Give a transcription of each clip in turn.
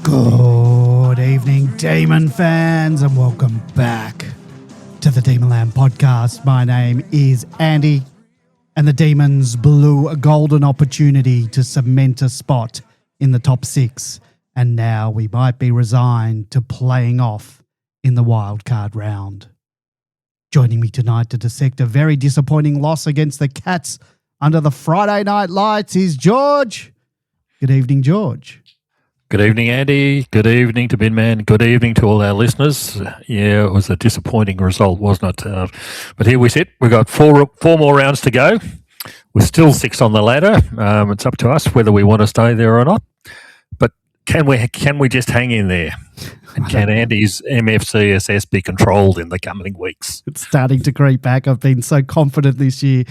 Good evening, Demon fans, and welcome back to the Demonland podcast. My name is Andy, and the Demons blew a golden opportunity to cement a spot in the top six, and now we might be resigned to playing off in the wildcard round. Joining me tonight to dissect a very disappointing loss against the Cats under the Friday night lights is George. Good evening, George. Good evening, Andy. Good evening to Binman. Good evening to all our listeners. Yeah, it was a disappointing result, wasn't it? But here we sit. We've got four more rounds to go. We're still six on the ladder. It's up to us whether we want to stay there or not. But can we just hang in there? And can Andy's MFCSS be controlled in the coming weeks? It's starting to creep back. I've been so confident this year.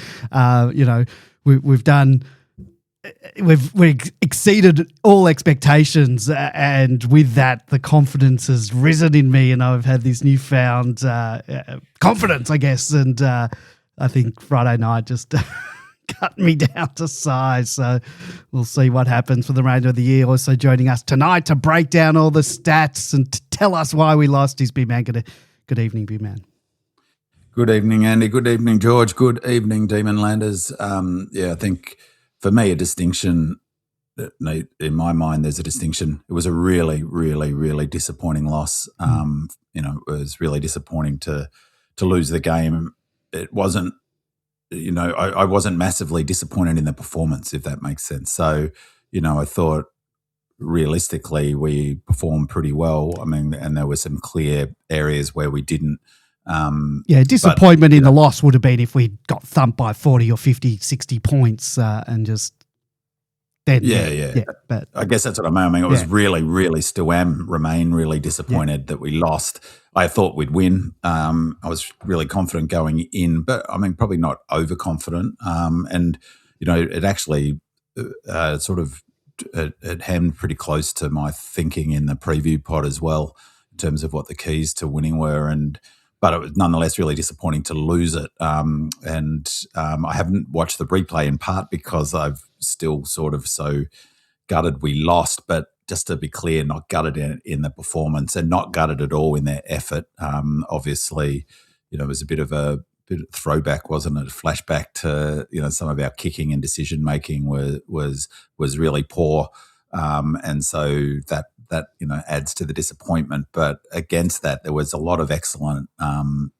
We've exceeded all expectations, and with that, the confidence has risen in me, and I've had this newfound confidence, I guess. And I think Friday night just cut me down to size. So we'll see what happens for the remainder of the year. Also joining us tonight to break down all the stats and to tell us why we lost is B-Man. Good evening, B-Man. Good evening, Andy. Good evening, George. Good evening, Demonlanders. I think for me, a distinction, in my mind, there's a distinction. It was a really, really, really disappointing loss. It was really disappointing to lose the game. It wasn't, I wasn't massively disappointed in the performance, if that makes sense. So, I thought realistically we performed pretty well. I mean, and there were some clear areas where we didn't. Disappointment in the loss would have been if we got thumped by 40 or 50, 60 points and just then. But I guess that's what I mean. I mean, it was really, really remain really disappointed that we lost. I thought we'd win. I was really confident going in, but I mean, probably not overconfident. It actually it hemmed pretty close to my thinking in the preview pod as well, in terms of what the keys to winning were. But it was nonetheless really disappointing to lose it. I haven't watched the replay in part because I've still sort of so gutted we lost. But just to be clear, not gutted in the performance and not gutted at all in their effort. Obviously, it was a bit of throwback, wasn't it? A flashback to, some of our kicking and decision making was really poor. And so that adds to the disappointment. But against that, there was a lot of excellent,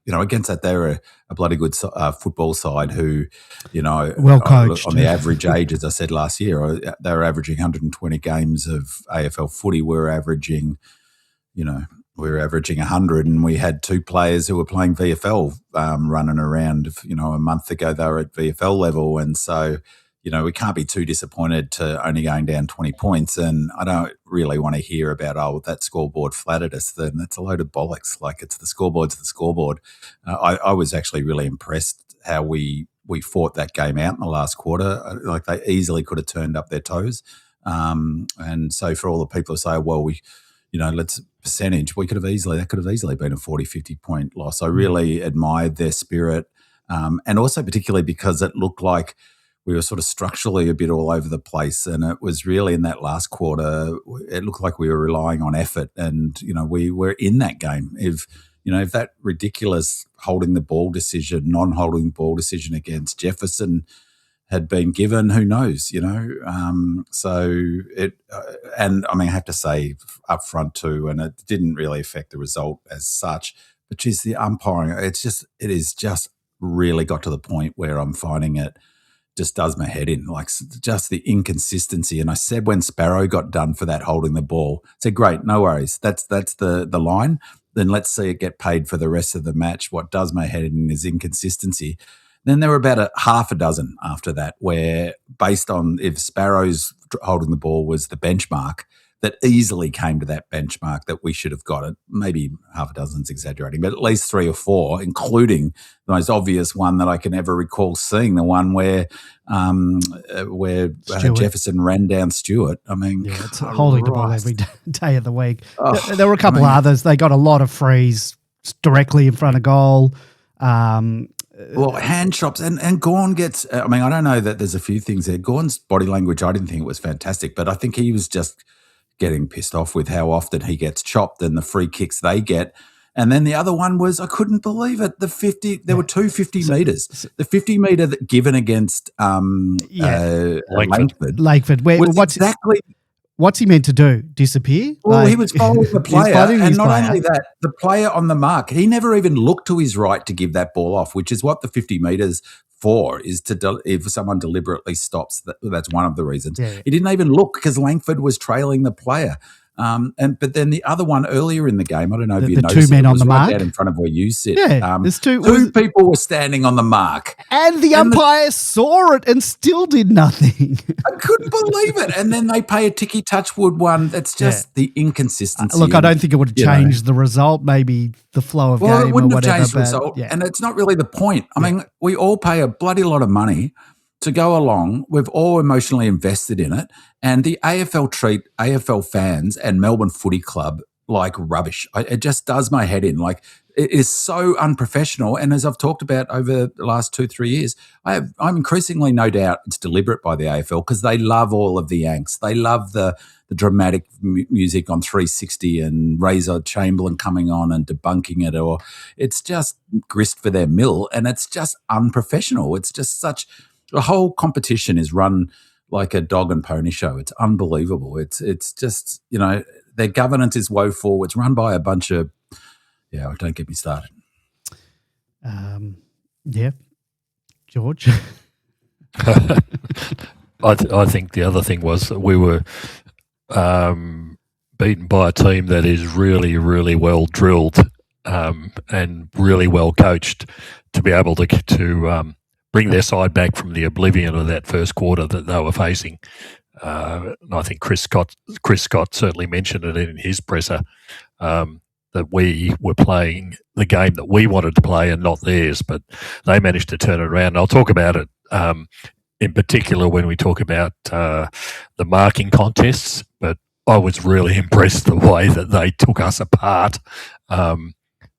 against that, they were a bloody good football side who, well coached. On the average age, as I said last year, they were averaging 120 games of AFL footy. We were averaging 100, and we had two players who were playing VFL running around. A month ago, they were at VFL level. And so, we can't be too disappointed to only going down 20 points. And I don't really want to hear about, that scoreboard flattered us. Then that's a load of bollocks. Like, it's the scoreboard's the scoreboard. I was actually really impressed how we fought that game out in the last quarter. Like, they easily could have turned up their toes. And so for all the people who say, well, let's percentage, that could have easily been a 40, 50 point loss. I really admired their spirit. And also particularly because it looked like we were sort of structurally a bit all over the place, and it was really in that last quarter, it looked like we were relying on effort, and, we were in that game. If that ridiculous non-holding the ball decision against Jefferson had been given, who knows, so it, and I mean, I have to say up front too, and it didn't really affect the result as such, but geez, the umpiring, it is just really got to the point where I'm finding it just does my head in, like just the inconsistency. And I said when Sparrow got done for that holding the ball, I said, great, no worries. That's the line. Then let's see it get paid for the rest of the match. What does my head in is inconsistency. Then there were about a half a dozen after that where, based on if Sparrow's holding the ball was the benchmark, that easily came to that benchmark that we should have got it. Maybe half a dozen's exaggerating, but at least 3 or 4, including the most obvious one that I can ever recall seeing, the one where Jefferson ran down Stewart. I mean, it's holding the ball every day of the week. There were a couple others. They got a lot of frees directly in front of goal. Well, hand chops and Gawn gets. I mean, I don't know that there's a few things there. Gawn's body language, I didn't think it was fantastic, but I think he was just getting pissed off with how often he gets chopped and the free kicks they get. And then the other one was, I couldn't believe it. The 50, there were two 50 metres. The 50 metre that given against Langford. What's he meant to do? Disappear? Well, he was following the player. And not only that, the player on the mark, he never even looked to his right to give that ball off, which is what the 50 metres for, is to if someone deliberately stops, that's one of the reasons. Yeah. He didn't even look because Langford was trailing the player. But then the other one earlier in the game, I don't know if you noticed, two men it on was the right mark down in front of where you sit. Yeah, there's two people were standing on the mark, and the umpire saw it and still did nothing. I couldn't believe it. And then they pay a Ticky Touchwood one. That's just the inconsistency. Look, I don't think it would have changed the result. Maybe the flow of game it wouldn't or whatever. have changed the result, and it's not really the point. I mean, we all pay a bloody lot of money to go along. We've all emotionally invested in it, and the AFL treat AFL fans and Melbourne Footy Club like rubbish. It just does my head in. Like, it is so unprofessional, and as I've talked about over the last 2-3 years, I'm increasingly no doubt it's deliberate by the AFL because they love all of the angst. They love the dramatic music on 360 and Razor Chamberlain coming on and debunking it, or it's just grist for their mill, and it's just unprofessional. It's just such... The whole competition is run like a dog and pony show. It's unbelievable. It's just, their governance is woeful. It's run by a bunch of, don't get me started. George? I think the other thing was that we were beaten by a team that is really, really well drilled and really well coached to be able to bring their side back from the oblivion of that first quarter that they were facing. And I think Chris Scott certainly mentioned it in his presser, that we were playing the game that we wanted to play and not theirs, but they managed to turn it around. And I'll talk about it in particular when we talk about the marking contests, but I was really impressed the way that they took us apart,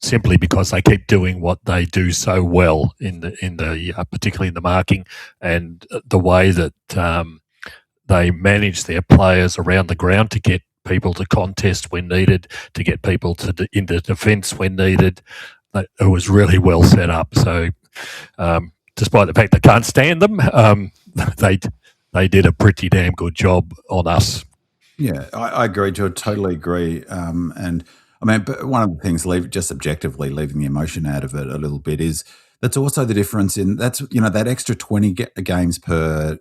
simply because they keep doing what they do so well in the particularly in the marking, and the way that they manage their players around the ground to get people to contest when needed, to get people into defence when needed. It was really well set up. So, despite the fact they can't stand them, they did a pretty damn good job on us. Yeah, I agree, George. Totally agree. And I mean, but one of the things, just objectively leaving the emotion out of it a little bit, is that's also the difference in that extra 20 games per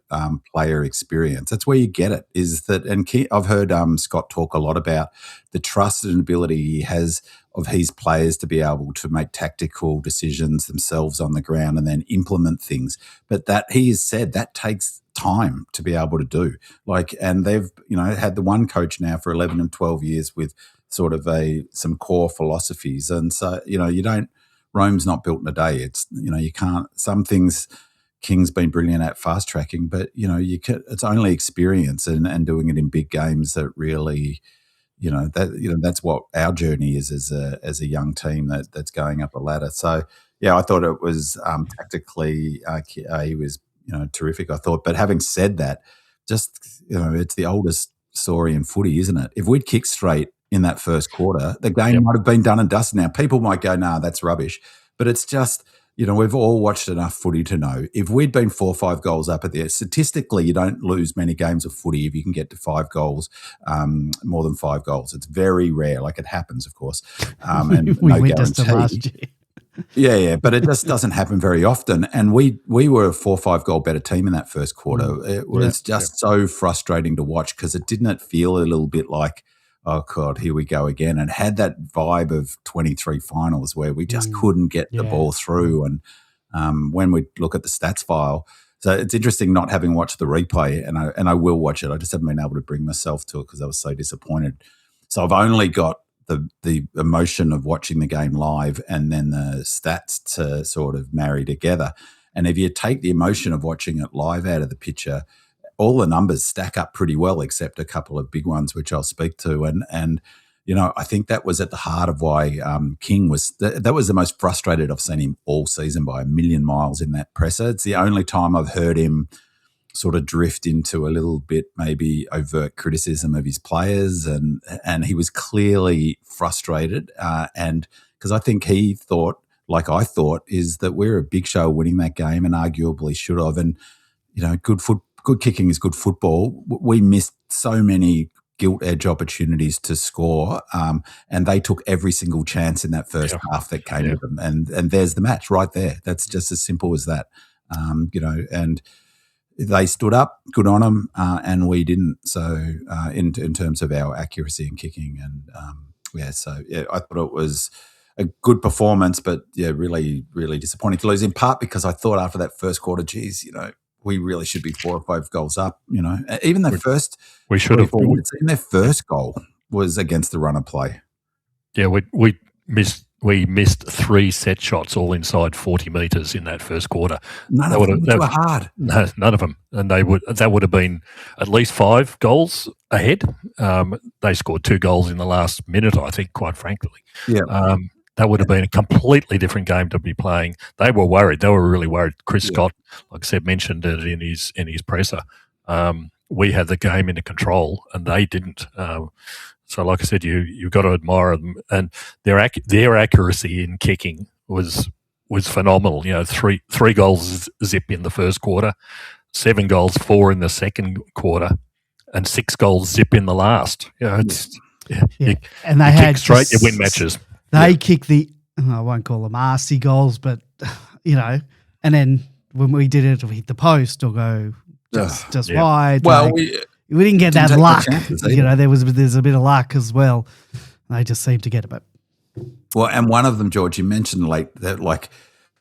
player experience. That's where you get it. Is that, and I've heard Scott talk a lot about the trust and ability he has of his players to be able to make tactical decisions themselves on the ground and then implement things. But that he has said that takes time to be able to do. And they've had the one coach now for 11 and 12 years with sort of some core philosophies. And so, Rome's not built in a day. It's, you can't, some things King's been brilliant at fast tracking, but, it's only experience and doing it in big games that really, that's what our journey is as a young team that's going up a ladder. So, yeah, I thought it was tactically, he was, terrific, I thought. But having said that, just, it's the oldest story in footy, isn't it? If we'd kicked straight in that first quarter, the game might have been done and dusted. Now, people might go, nah, that's rubbish. But it's just, we've all watched enough footy to know if we'd been 4 or 5 goals up at the, statistically, you don't lose many games of footy if you can get to 5 goals, more than 5 goals. It's very rare. Like, it happens, of course. And we no witnessed it guarantee. last year. Yeah, but it just doesn't happen very often. And we were a 4 or 5 goal better team in that first quarter. It was so frustrating to watch because it didn't feel a little bit like, oh, God, here we go again, and had that vibe of 23 finals where we just couldn't get the ball through. And when we look at the stats file, so it's interesting not having watched the replay, and I will watch it. I just haven't been able to bring myself to it because I was so disappointed. So I've only got the emotion of watching the game live and then the stats to sort of marry together. And if you take the emotion of watching it live out of the picture, all the numbers stack up pretty well, except a couple of big ones, which I'll speak to. And I think that was at the heart of why King was that was the most frustrated I've seen him all season by a million miles in that presser. It's the only time I've heard him sort of drift into a little bit maybe overt criticism of his players, and he was clearly frustrated. And because I think he thought, like I thought, is that we're a big show winning that game and arguably should have. And, good kicking is good football. We missed so many gilt edge opportunities to score, and they took every single chance in that first half that came to them. And there's the match right there. That's just as simple as that. And they stood up, good on them, and we didn't. So in terms of our accuracy in kicking, and I thought it was a good performance, but really, really disappointing to lose. In part because I thought after that first quarter, we really should be 4 or 5 goals up. Even the first, we should have. Even their first goal was against the run of play. Yeah, we missed 3 set shots all inside 40 metres in that first quarter. None of them were hard. No, none of them, and that would have been at least 5 goals ahead. They scored 2 goals in the last minute, I think. Quite frankly, that would have been a completely different game to be playing. They were worried. They were really worried. Chris Scott, like I said, mentioned it in his presser. We had the game into control, and they didn't. So, like I said, you've got to admire them, and their accuracy in kicking was phenomenal. 3 goals zip in the first quarter, 7 goals, 4 in the second quarter, and 6 goals zip in the last. And they had kick straight, you win matches. They kick I won't call them arsey goals, but, and then when we did it, we hit the post or go just wide. Well, we didn't get that luck. There's a bit of luck as well. They just seemed to get it. But and one of them, George, you mentioned late that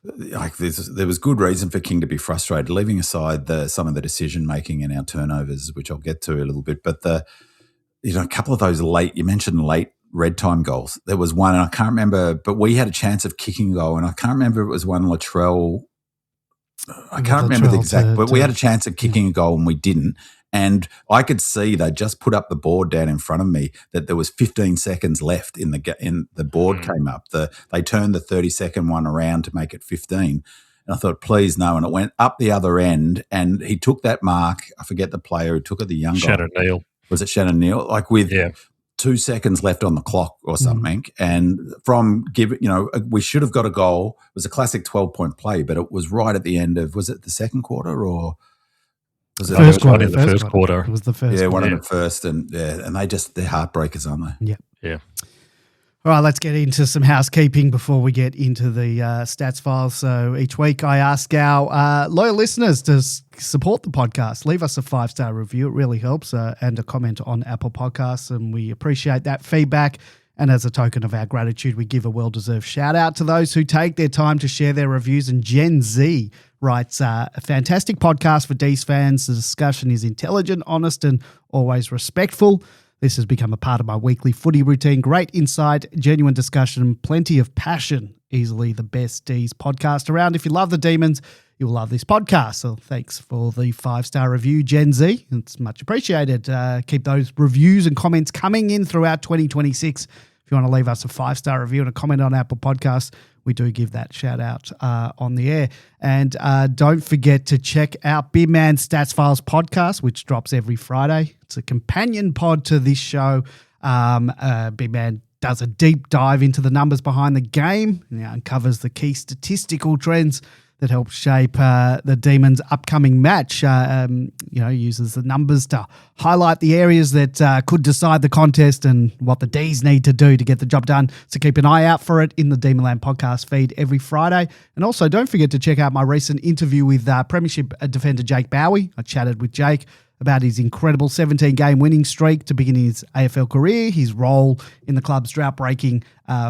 there was good reason for King to be frustrated, leaving aside some of the decision making and our turnovers, which I'll get to a little bit. But a couple of those you mentioned late red time goals. There was one, and I can't remember, but we had a chance of kicking a goal, and I can't remember if it was one Latrell. I can't remember the exact, but we had a chance of kicking a goal and we didn't. And I could see they just put up the board down in front of me that there was 15 seconds left in the board came up. They turned the 30-second one around to make it 15. And I thought, please no. And it went up the other end, and he took that mark. I forget the player who took it, the young guy. Shannon Neal. Was it Shannon Neal? With 2 seconds left on the clock or something. And we should have got a goal. It was a classic 12-point play, but it was right at the end of, was it the second quarter or was it first quarter? The first quarter. It was the first. Yeah, one of the first. And they're heartbreakers, aren't they? Yeah. All right, let's get into some housekeeping before we get into the stats files. So each week I ask our loyal listeners to support the podcast. Leave us a 5-star review. It really helps, and a comment on Apple Podcasts, and we appreciate that feedback. And as a token of our gratitude, we give a well-deserved shout-out to those who take their time to share their reviews. And Gen Z writes, a fantastic podcast for Dees fans. The discussion is intelligent, honest, and always respectful. This has become a part of my weekly footy routine. Great insight, genuine discussion, plenty of passion. Easily the best Dees podcast around. If you love the Demons, you'll love this podcast. So thanks for the 5-star review, Gen Z. It's much appreciated. Keep those reviews and comments coming in throughout 2026. If you want to leave us a 5-star review and a comment on Apple Podcasts, we do give that shout out on the air. And don't forget to check out Big Man Stats Files podcast, which drops every Friday. It's a companion pod to this show. Big Man does a deep dive into the numbers behind the game and uncovers the key statistical trends that help shape the Demons' upcoming match. Uses the numbers to highlight the areas that could decide the contest and what the Dees need to do to get the job done. So keep an eye out for it in the Demonland podcast feed every Friday. And also don't forget to check out my recent interview with Premiership defender Jake Bowie. I chatted with Jake about his incredible 17-game winning streak to begin his AFL career, his role in the club's drought-breaking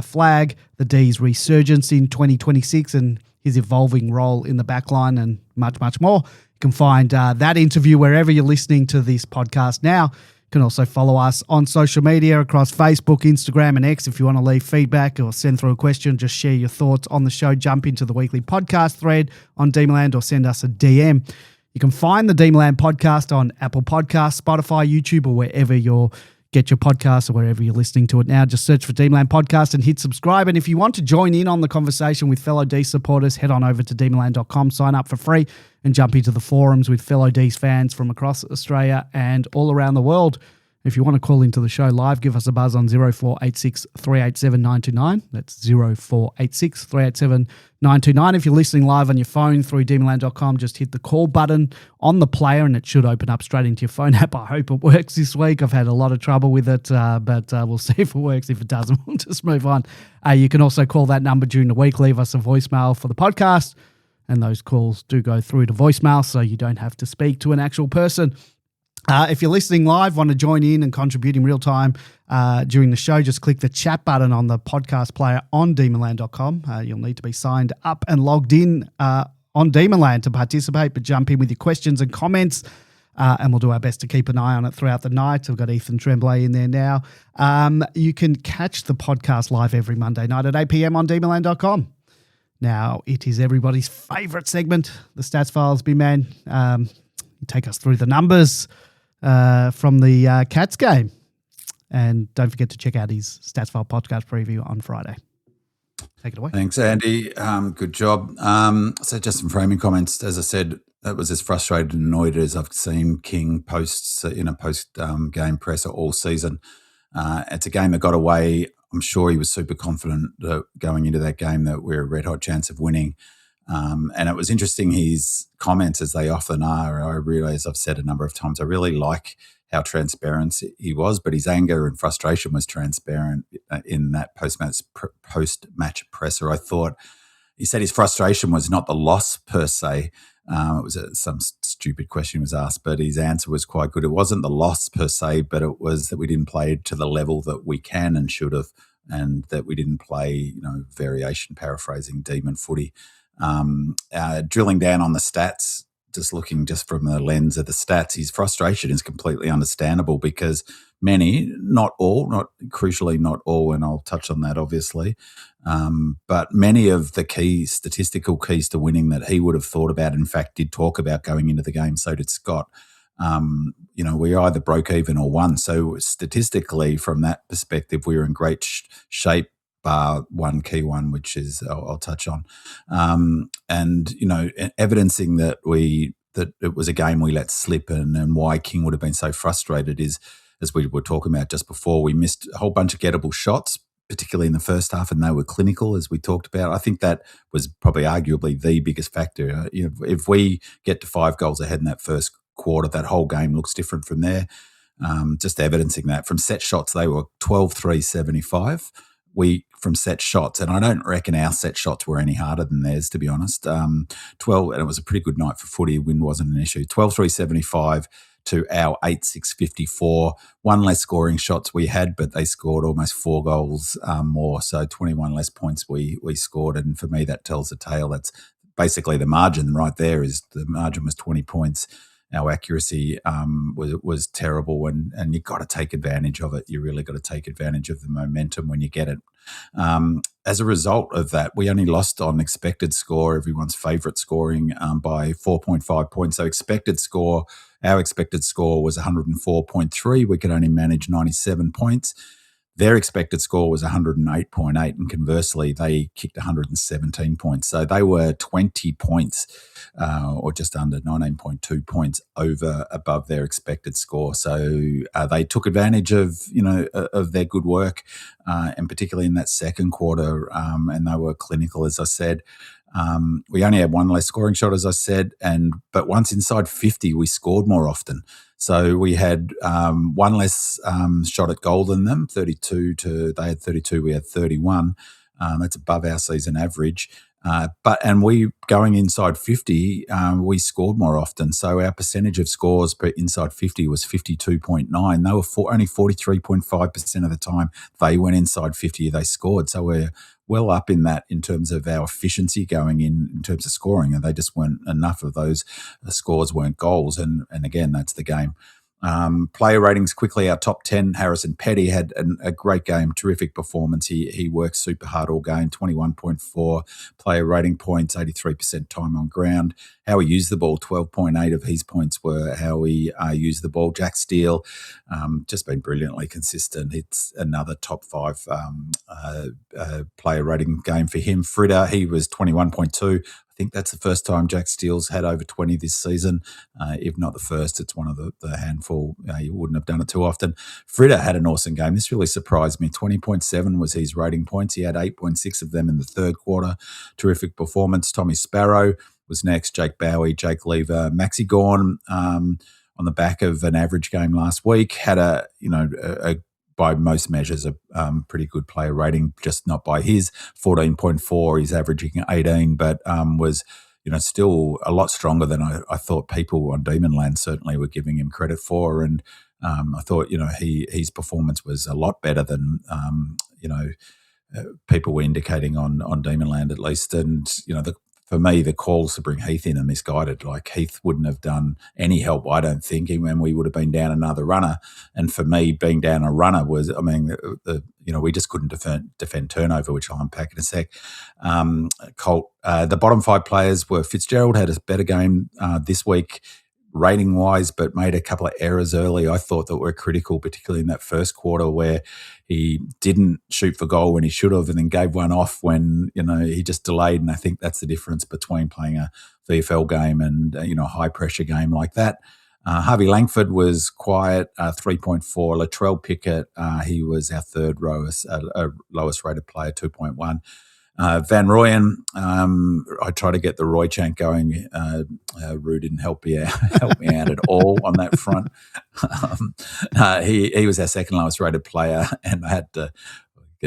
flag, the Dees' resurgence in 2026, and his evolving role in the backline, and much, much more. You can find that interview wherever you're listening to this podcast now. You can also follow us on social media across Facebook, Instagram, and X. If you want to leave feedback or send through a question, just share your thoughts on the show. Jump into the weekly podcast thread on Demonland or send us a DM. You can find the Demonland podcast on Apple Podcasts, Spotify, YouTube, or wherever you're get your podcast or wherever you're listening to it now. Just search for Demonland Podcast and hit subscribe. And if you want to join in on the conversation with fellow Dees supporters, head on over to demonland.com, sign up for free, and jump into the forums with fellow Dees fans from across Australia and all around the world. If you want to call into the show live, give us a buzz on 0486 387 929. That's 0486 387 929. If you're listening live on your phone through demonland.com, just hit the call button on the player and it should open up straight into your phone app. I hope it works this week. I've had a lot of trouble with it, but we'll see if it works. If it doesn't, we'll just move on. You can also call that number during the week, leave us a voicemail for the podcast, and those calls do go through to voicemail, so you don't have to speak to an actual person. If you're listening live, want to join in and contribute in real time during the show, just click the chat button on the podcast player on demonland.com. You'll need to be signed up and logged in on Demonland to participate, but jump in with your questions and comments, and we'll do our best to keep an eye on it throughout the night. We've got Ethan Tremblay in there now. You can catch the podcast live every Monday night at 8 p.m. on demonland.com. Now, it is everybody's favourite segment, the Stats Files. B-Man, take us through the numbers from the Cats game. And don't forget to check out his Stats File podcast preview on Friday. Take it away. Thanks, Andy. Good job. So just some framing comments. As I said, that was as frustrated and annoyed as I've seen King posts in a post-game presser all season. It's a game that got away. I'm sure he was super confident going into that game that we're a red-hot chance of winning. And it was interesting, his comments, as they often are. I realise I've said a number of times, I really like how transparent he was, but his anger and frustration was transparent in that post-match presser. I thought he said his frustration was not the loss per se. It was some stupid question was asked, but his answer was quite good. It wasn't the loss per se, but it was that we didn't play to the level that we can and should have, and that we didn't play, variation, paraphrasing, demon footy. Drilling down on the stats, just looking just from the lens of the stats, his frustration is completely understandable because many, not all, not crucially not all, and I'll touch on that obviously, but many of the statistical keys to winning that he would have thought about, in fact, did talk about going into the game. So did Scott. We either broke even or won. So statistically, from that perspective, we were in great shape. One key one, which is I'll touch on, and evidencing that it was a game we let slip, and why King would have been so frustrated is, as we were talking about just before, we missed a whole bunch of gettable shots, particularly in the first half, and they were clinical, as we talked about. I think that was probably arguably the biggest factor. If we get to 5 goals ahead in that first quarter, that whole game looks different from there. Just evidencing that from set shots, they were 12-3-75. From set shots, and I don't reckon our set shots were any harder than theirs, to be honest. 12, and it was a pretty good night for footy. Wind wasn't an issue. 12-3-75 to our 8-6-54. One less scoring shots we had, but they scored almost 4 goals more, so 21 less points we scored. And for me, that tells the tale. That's basically the margin right there. Is the margin was 20 points. Our accuracy was terrible, and you've got to take advantage of it. You really got to take advantage of the momentum when you get it. As a result of that, we only lost on expected score, everyone's favourite scoring, by 4.5 points. So our expected score was 104.3. We could only manage 97 points. Their expected score was 108.8, and conversely, they kicked 117 points. So they were 20 points, or just under 19.2 points above their expected score. So they took advantage of their good work, and particularly in that second quarter, and they were clinical, as I said. We only had one less scoring shot, as I said, but once inside 50, we scored more often. So we had one less shot at goal than them, 32 they had 32, we had 31. That's above our season average. And we going inside 50, we scored more often. So our percentage of scores per inside 50 was 52.9. They were only 43.5% of the time they went inside 50, they scored. So we're well up in that in terms of our efficiency going in terms of scoring, and they just weren't enough of those scores weren't goals. And again, that's the game. Player ratings quickly, our top 10, Harrison Petty had a great game, terrific performance. He worked super hard all game, 21.4 player rating points, 83% time on ground. How he used the ball, 12.8 of his points were how he used the ball. Jack Steele, just been brilliantly consistent. It's another top 5 player rating game for him. Fritter, he was 21.2. I think that's the first time Jack Steele's had over 20 this season. If not the first, it's one of the handful. You wouldn't have done it too often. Fritter had an awesome game. This really surprised me. 20.7 was his rating points. He had 8.6 of them in the third quarter. Terrific performance. Tommy Sparrow was next. Jake Bowie, Jake Lever, Maxi Gawn on the back of an average game last week had a by most measures, a pretty good player rating, just not by his 14.4. He's averaging 18, but was still a lot stronger than I thought people on Demonland certainly were giving him credit for. And I thought his performance was a lot better than people were indicating on Demonland at least. And for me, the calls to bring Heath in are misguided. Like, Heath wouldn't have done any help, I don't think, and we would have been down another runner. And for me, being down a runner was, we just couldn't defend turnover, which I'll unpack in a sec. Colt, the bottom 5 players were Fitzgerald had a better game this week, rating-wise, but made a couple of errors early, I thought, that were critical, particularly in that first quarter where he didn't shoot for goal when he should have and then gave one off when, he just delayed. And I think that's the difference between playing a VFL game and, a high-pressure game like that. Harvey Langford was quiet, 3.4. Latrell Pickett, he was our third lowest-rated player, 2.1. Van Rooyen, I tried to get the Roy chant going. Rue didn't help me out at all on that front. He was our second lowest rated player, and I had to,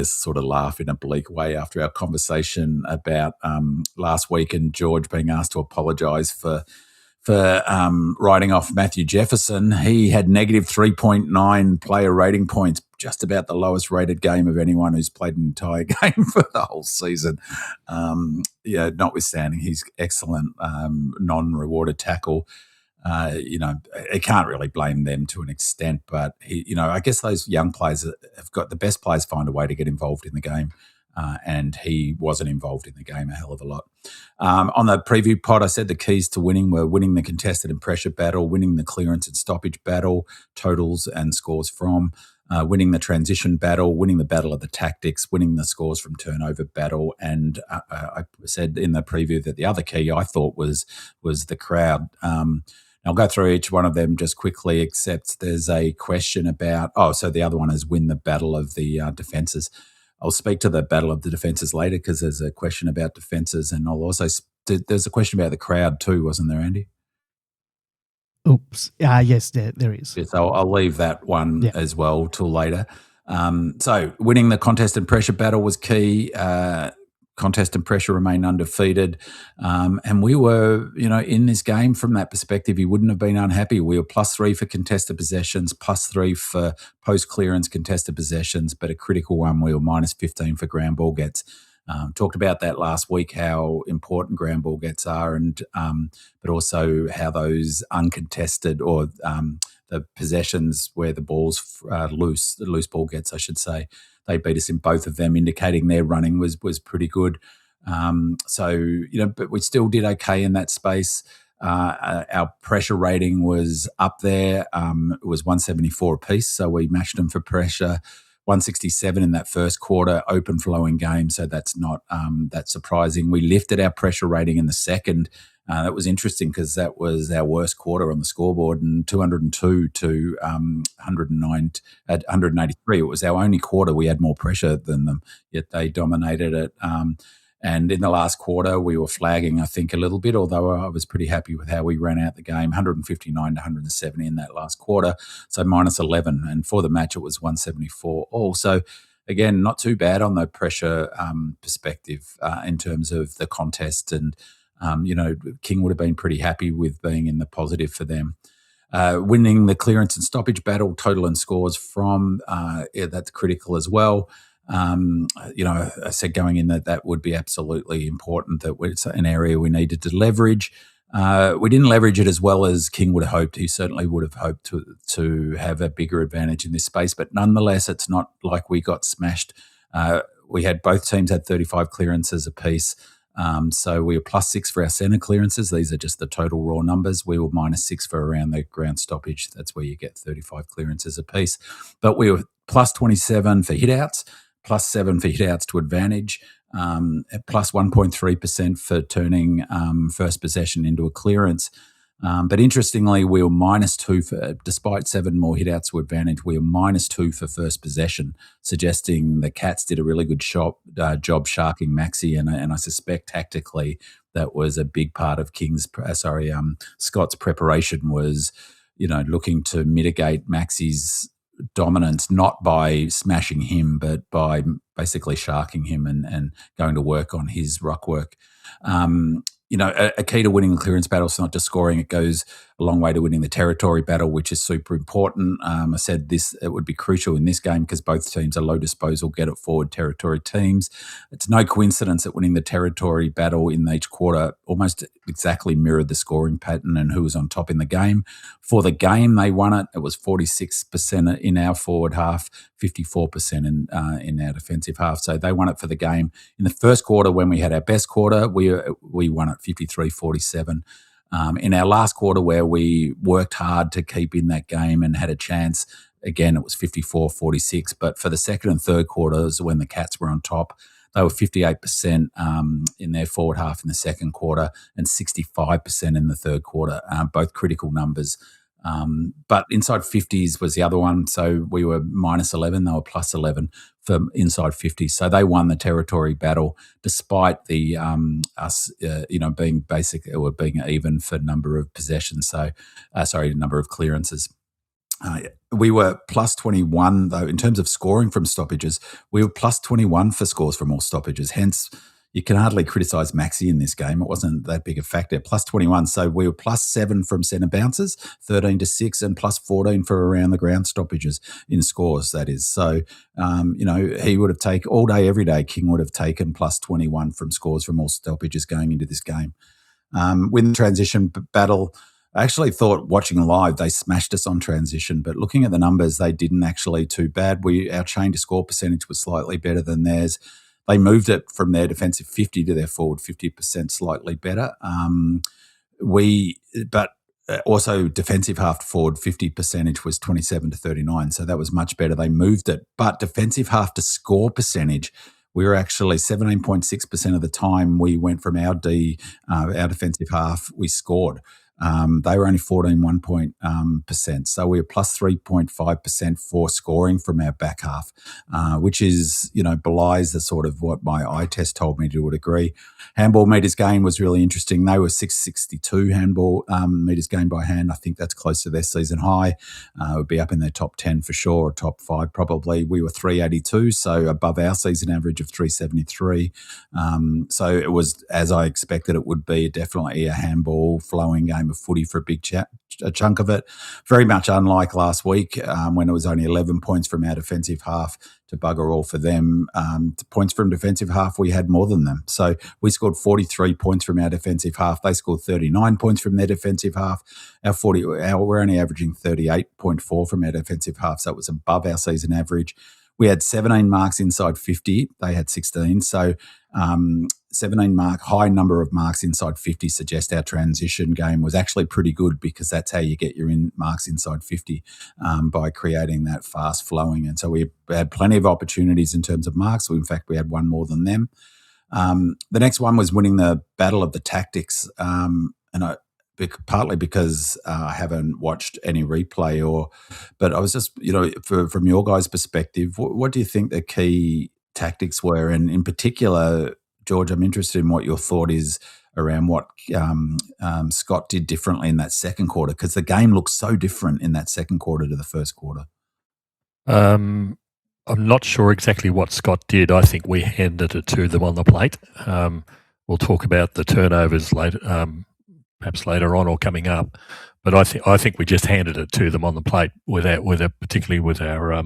sort of laugh in a bleak way after our conversation about last week and George being asked to apologise for writing off Matthew Jefferson. He had negative 3.9 player rating points, just about the lowest rated game of anyone who's played an entire game for the whole season. Notwithstanding his excellent non-rewarded tackle, I can't really blame them to an extent, but I guess those young players have got the best players find a way to get involved in the game. And he wasn't involved in the game a hell of a lot. On the preview pod, I said the keys to winning were winning the contested and pressure battle, winning the clearance and stoppage battle, totals and scores from, winning the transition battle, winning the battle of the tactics, winning the scores from turnover battle. And I said in the preview that the other key I thought was the crowd. I'll go through each one of them just quickly, except there's a question about, so the other one is win the battle of the defences. I'll speak to the battle of the defences later because there's a question about defences, and I'll also there's a question about the crowd too, wasn't there, Andy? Oops. Yes, there is. Yes, I'll leave that one as well till later. So winning the contest and pressure battle was key. Contest and pressure remain undefeated. And we were, in this game from that perspective, you wouldn't have been unhappy. We were +3 for contested possessions, +3 for post-clearance contested possessions, but a critical one, we were -15 for ground ball gets. Talked about that last week, how important ground ball gets are, and but also how those uncontested or the possessions where the ball's loose, the loose ball gets, I should say, they beat us in both of them, indicating their running was pretty good. But we still did okay in that space. Our pressure rating was up there. It was 174 apiece, so we matched them for pressure. 167 in that first quarter, open flowing game, so that's not that surprising. We lifted our pressure rating in the second. That was interesting because that was our worst quarter on the scoreboard, and 202 to 109 at 183. It was our only quarter we had more pressure than them, yet they dominated it. And in the last quarter, we were flagging, I think, a little bit, although I was pretty happy with how we ran out the game, 159 to 170 in that last quarter, so -11. And for the match, it was 174 all. So, again, not too bad on the pressure perspective in terms of the contest. And, King would have been pretty happy with being in the positive for them. Winning the clearance and stoppage battle, total and scores from, that's critical as well. I said going in that would be absolutely important, that it's an area we needed to leverage. We didn't leverage it as well as King would have hoped. He certainly would have hoped to have a bigger advantage in this space, but nonetheless, it's not like we got smashed. We had both teams had 35 clearances apiece. So we were +6 for our centre clearances. These are just the total raw numbers. We were -6 for around the ground stoppage. That's where you get 35 clearances apiece. But we were +27 for hitouts, +7 for hitouts to advantage, plus 1.3% for turning first possession into a clearance. But interestingly, we were -2 for, despite 7 more hitouts to advantage, we were -2 for first possession, suggesting the Cats did a really good job sharking Maxi, and I suspect tactically that was a big part of Scott's preparation was, looking to mitigate Maxi's dominance, not by smashing him, but by basically sharking him and going to work on his ruck work. A key to winning the clearance battle is not just scoring. It goes a long way to winning the territory battle, which is super important. I said it would be crucial in this game because both teams are low disposal, get it forward territory teams. It's no coincidence that winning the territory battle in each quarter almost exactly mirrored the scoring pattern and who was on top in the game. For the game, they won it. It was 46% in our forward half, 54% in our defensive half. So they won it for the game. In the first quarter, when we had our best quarter, we won it 53-47. In our last quarter, where we worked hard to keep in that game and had a chance, again, it was 54-46. But for the second and third quarters, when the Cats were on top, they were 58% in their forward half in the second quarter and 65% in the third quarter, both critical numbers. But inside 50s was the other one. So we were -11, they were +11 for inside 50s. So they won the territory battle despite the us being basic or being even for number of possessions. So number of clearances. We were +21 though in terms of scoring from stoppages. We were +21 for scores from all stoppages. Hence, you can hardly criticise Maxi in this game. It wasn't that big a factor. +21. So we were +7 from centre bounces, 13-6, and +14 for around the ground stoppages in scores, that is. So, he would have taken all day, every day, King would have taken +21 from scores from all stoppages going into this game. With the transition battle, I actually thought watching live, they smashed us on transition, but looking at the numbers, they didn't actually too bad. Our chain to score percentage was slightly better than theirs. They moved it from their defensive 50 to their forward 50%, slightly better. But also defensive half to forward 50 percentage was 27-39, so that was much better. They moved it. But defensive half to score percentage, we were actually 17.6% of the time we went from our defensive half, we scored. They were only 14.1%. So we were +3.5% for scoring from our back half, which is, belies the sort of what my eye test told me to a degree. Handball meters gained was really interesting. They were 662 handball meters gained by hand. I think that's close to their season high. It would be up in their top 10 for sure, or top 5 probably. We were 382, so above our season average of 373. So it was, as I expected it would be, definitely a handball flowing game of footy for a chunk of it. Very much unlike last week when it was only 11 points from our defensive half to bugger all for them. Points from defensive half, we had more than them. So we scored 43 points from our defensive half. They scored 39 points from their defensive half. We're only averaging 38.4 from our defensive half, so it was above our season average. We had 17 marks inside 50. They had 16. So 17 high number of marks inside 50 suggest our transition game was actually pretty good, because that's how you get your marks inside 50 by creating that fast flowing. And so we had plenty of opportunities in terms of marks. In fact, we had one more than them. The next one was winning the battle of the tactics. Partly because I haven't watched any replay, but I was just, from your guys' perspective, what do you think the key tactics were? And in particular, George, I'm interested in what your thought is around what Scott did differently in that second quarter, because the game looked so different in that second quarter to the first quarter. I'm not sure exactly what Scott did. I think we handed it to them on the plate. We'll talk about the turnovers later. Perhaps later on or coming up, but I think we just handed it to them on the plate particularly with our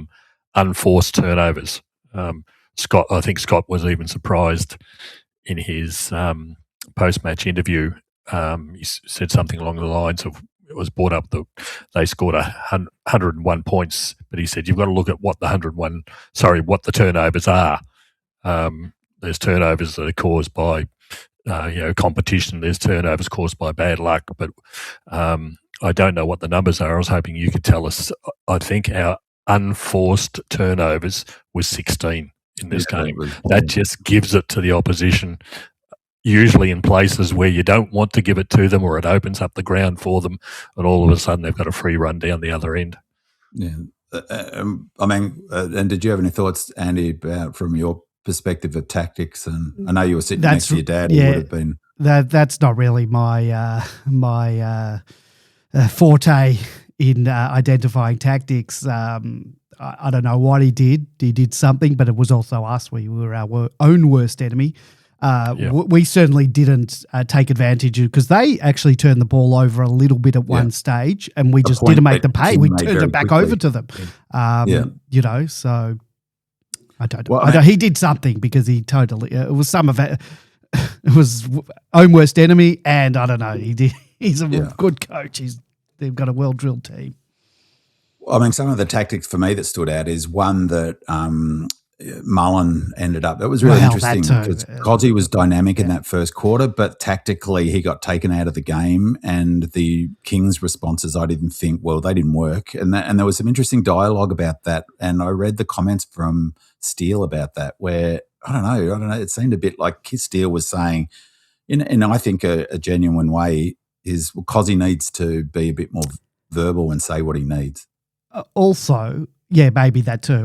unforced turnovers. I think Scott was even surprised in his post-match interview he said something along the lines of, it was brought up that they scored 101 points, but he said you've got to look at what the turnovers are. There's turnovers that are caused by competition. There's turnovers caused by bad luck, but I don't know what the numbers are. I was hoping you could tell us. I think our unforced turnovers was 16 in this game. That just gives it to the opposition, usually in places where you don't want to give it to them, or it opens up the ground for them, and all of a sudden they've got a free run down the other end. Yeah. And did you have any thoughts, Andy, about from your perspective of tactics? And I know you were sitting next to your dad. Yeah, who would have been that's not really my forte in identifying tactics. I don't know what he did. He did something, but it was also us. We were our own worst enemy. We certainly didn't take advantage of, because they actually turned the ball over a little bit at one stage, and we just didn't make the pay. We turned it back over to them. So I don't know. Well, he did something, because he totally it was some of it. It was own worst enemy, and I don't know. He's a good coach. They've got a well-drilled team. I mean, some of the tactics for me that stood out is one that Mullen ended up. That was really interesting, because Cozzy was dynamic in that first quarter, but tactically he got taken out of the game, and the Kings' responses, I didn't think, they didn't work. And there was some interesting dialogue about that, and I read the comments from Steele about that, where I don't know, it seemed a bit like Steele was saying, in I think a genuine way, is Cozzy needs to be a bit more verbal and say what he needs. Also, yeah, maybe that too.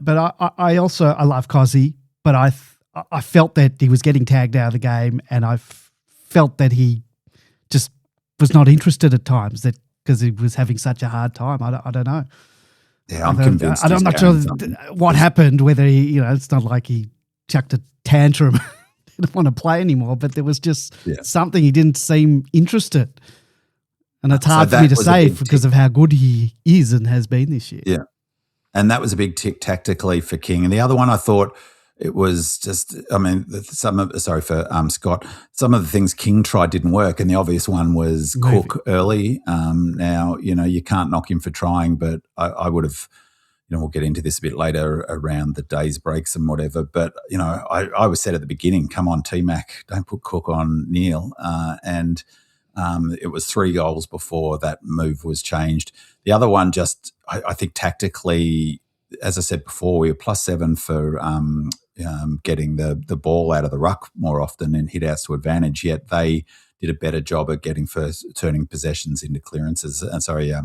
But I love Cozzy, but I felt that he was getting tagged out of the game, and I felt that he just was not interested at times, that because he was having such a hard time. I don't know. Yeah, I'm convinced. I'm not sure what happened. Whether he, it's not like he chucked a tantrum, didn't want to play anymore, but there was just something, he didn't seem interested. And it's hard for me to say because of how good he is and has been this year. Yeah. And that was a big tick tactically for King. And the other one, I thought it was just, for Scott, some of the things King tried didn't work. And the obvious one was Cook early. Now, you can't knock him for trying, but I would have, we'll get into this a bit later around the days breaks and whatever. But, I was said at the beginning, come on, T-Mac, don't put Cook on Neil. It was 3 goals before that move was changed. The other one, just I think tactically, as I said before, we were +7 for getting the ball out of the ruck more often and hit outs to advantage. Yet they did a better job at turning possessions into clearances.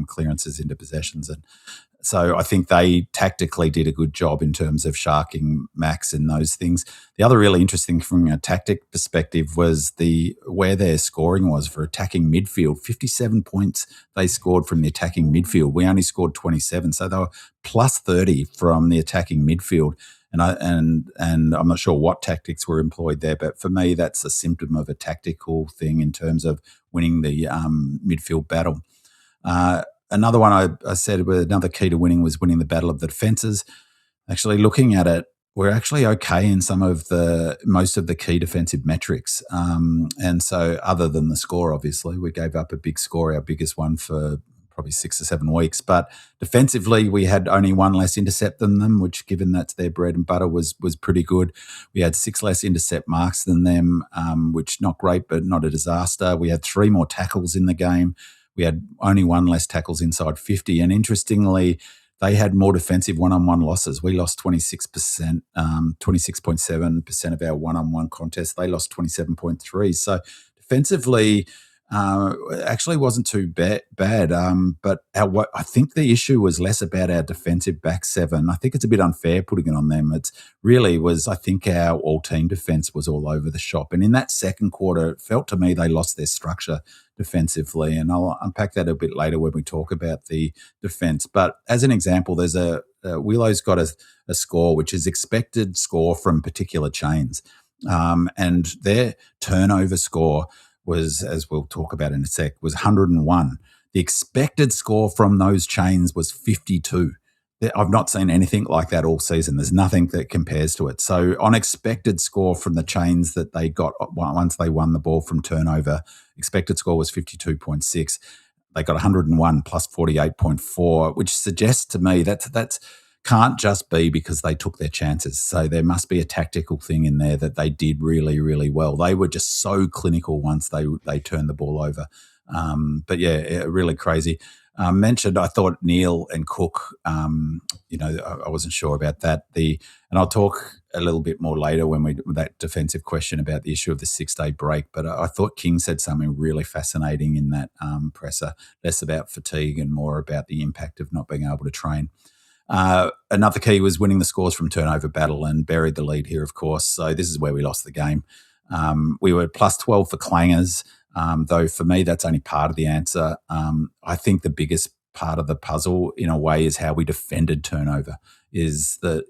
Clearances into possessions. And so I think they tactically did a good job in terms of sharking Max and those things. The other really interesting from a tactic perspective was where their scoring was for attacking midfield. 57 points they scored from the attacking midfield. We only scored 27, so they were +30 from the attacking midfield. And I'm not sure what tactics were employed there, but for me, that's a symptom of a tactical thing in terms of winning the midfield battle. Another one I said another key to winning was winning the battle of the defences. Actually, looking at it, we're actually okay in most of the key defensive metrics. And so other than the score, obviously, we gave up a big score, our biggest one for probably 6 or 7 weeks. But defensively, we had only 1 less intercept than them, which, given that's their bread and butter, was pretty good. We had 6 less intercept marks than them, which not great, but not a disaster. We had 3 more tackles in the game. We had only 1 less tackles inside 50. And interestingly, they had more defensive one-on-one losses. We lost 26%, 26.7% of our one-on-one contests. They lost 27.3%. So defensively, actually wasn't too bad. But I think the issue was less about our defensive back 7. I think it's a bit unfair putting it on them. It really was, I think our all-team defence was all over the shop. And in that second quarter, it felt to me they lost their structure defensively. And I'll unpack that a bit later when we talk about the defence. But as an example, there's Wheelo's got a score, which is expected score from particular chains. And their turnover score was, as we'll talk about in a sec, was 101. The expected score from those chains was 52. I've not seen anything like that all season. There's nothing that compares to it. So on expected score from the chains that they got once they won the ball from turnover, expected score was 52.6. They got 101 plus 48.4, which suggests to me that's can't just be because they took their chances. So there must be a tactical thing in there that they did really, really well. They were just so clinical once they turned the ball over. But yeah, really crazy. Mentioned, I thought Neil and Cook, I wasn't sure about that. And I'll talk a little bit more later with that defensive question about the issue of the 6-day break. But I thought King said something really fascinating in that presser, less about fatigue and more about the impact of not being able to train. Another key was winning the scores from turnover battle and buried the lead here, of course. So this is where we lost the game. We were plus 12 for clangers, though for me that's only part of the answer. I think the biggest part of the puzzle, in a way, is how we defended turnover. Is that,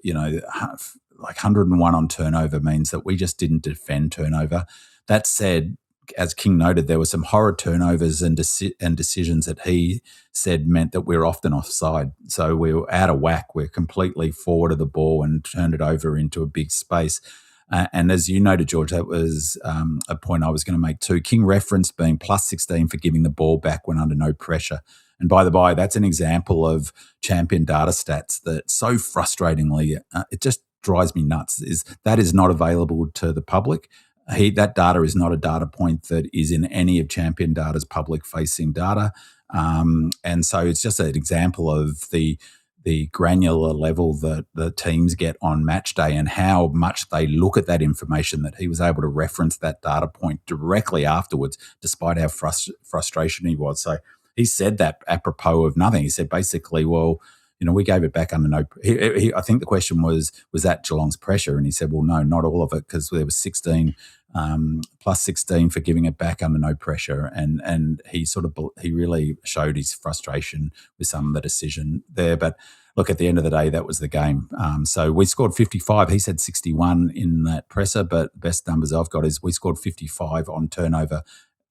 like 101 on turnover means that we just didn't defend turnover. That said, as King noted, there were some horror turnovers and decisions that he said meant that we're often offside. So we were out of whack. We're completely forward of the ball and turned it over into a big space. And as you noted, George, that was a point I was going to make too. King referenced being plus 16 for giving the ball back when under no pressure. And by the by, that's an example of champion data stats that so frustratingly, it just drives me nuts, that is not available to the public. That data is not a data point that is in any of Champion Data's public-facing data. And so it's just an example of the granular level that the teams get on match day and how much they look at that information, that he was able to reference that data point directly afterwards, despite how frustration he was. So he said that apropos of nothing. He said basically, well, we gave it back under no. I think the question was that Geelong's pressure, and he said, well, no, not all of it, because there was 16 plus 16 for giving it back under no pressure, and he really showed his frustration with some of the decision there. But look, at the end of the day, that was the game. So we scored 55. He said 61 in that presser, but the best numbers I've got is we scored 55 on turnover.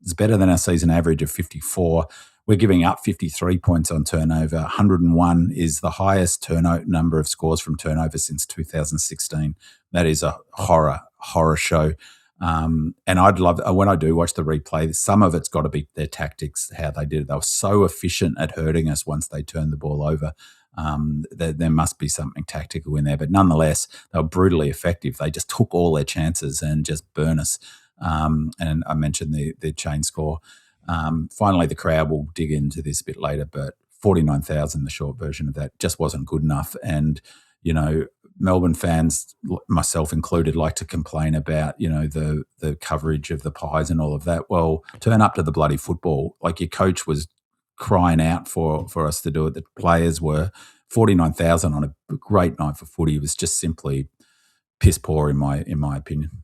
It's better than our season average of 54. We're giving up 53 points on turnover. 101 is the highest number of scores from turnover since 2016. That is a horror show. And I'd love, when I do watch the replay, some of it's got to be their tactics, how they did it. They were so efficient at hurting us once they turned the ball over. There must be something tactical in there. But nonetheless, they were brutally effective. They just took all their chances and just burn us. And I mentioned the chain score. Finally, the crowd will dig into this a bit later, but 49,000, the short version of that, just wasn't good enough. And, Melbourne fans, myself included, like to complain about, the coverage of the Pies and all of that. Well, turn up to the bloody football. Like, your coach was crying out for us to do it. The players were. 49,000 on a great night for footy was just simply piss poor in my opinion.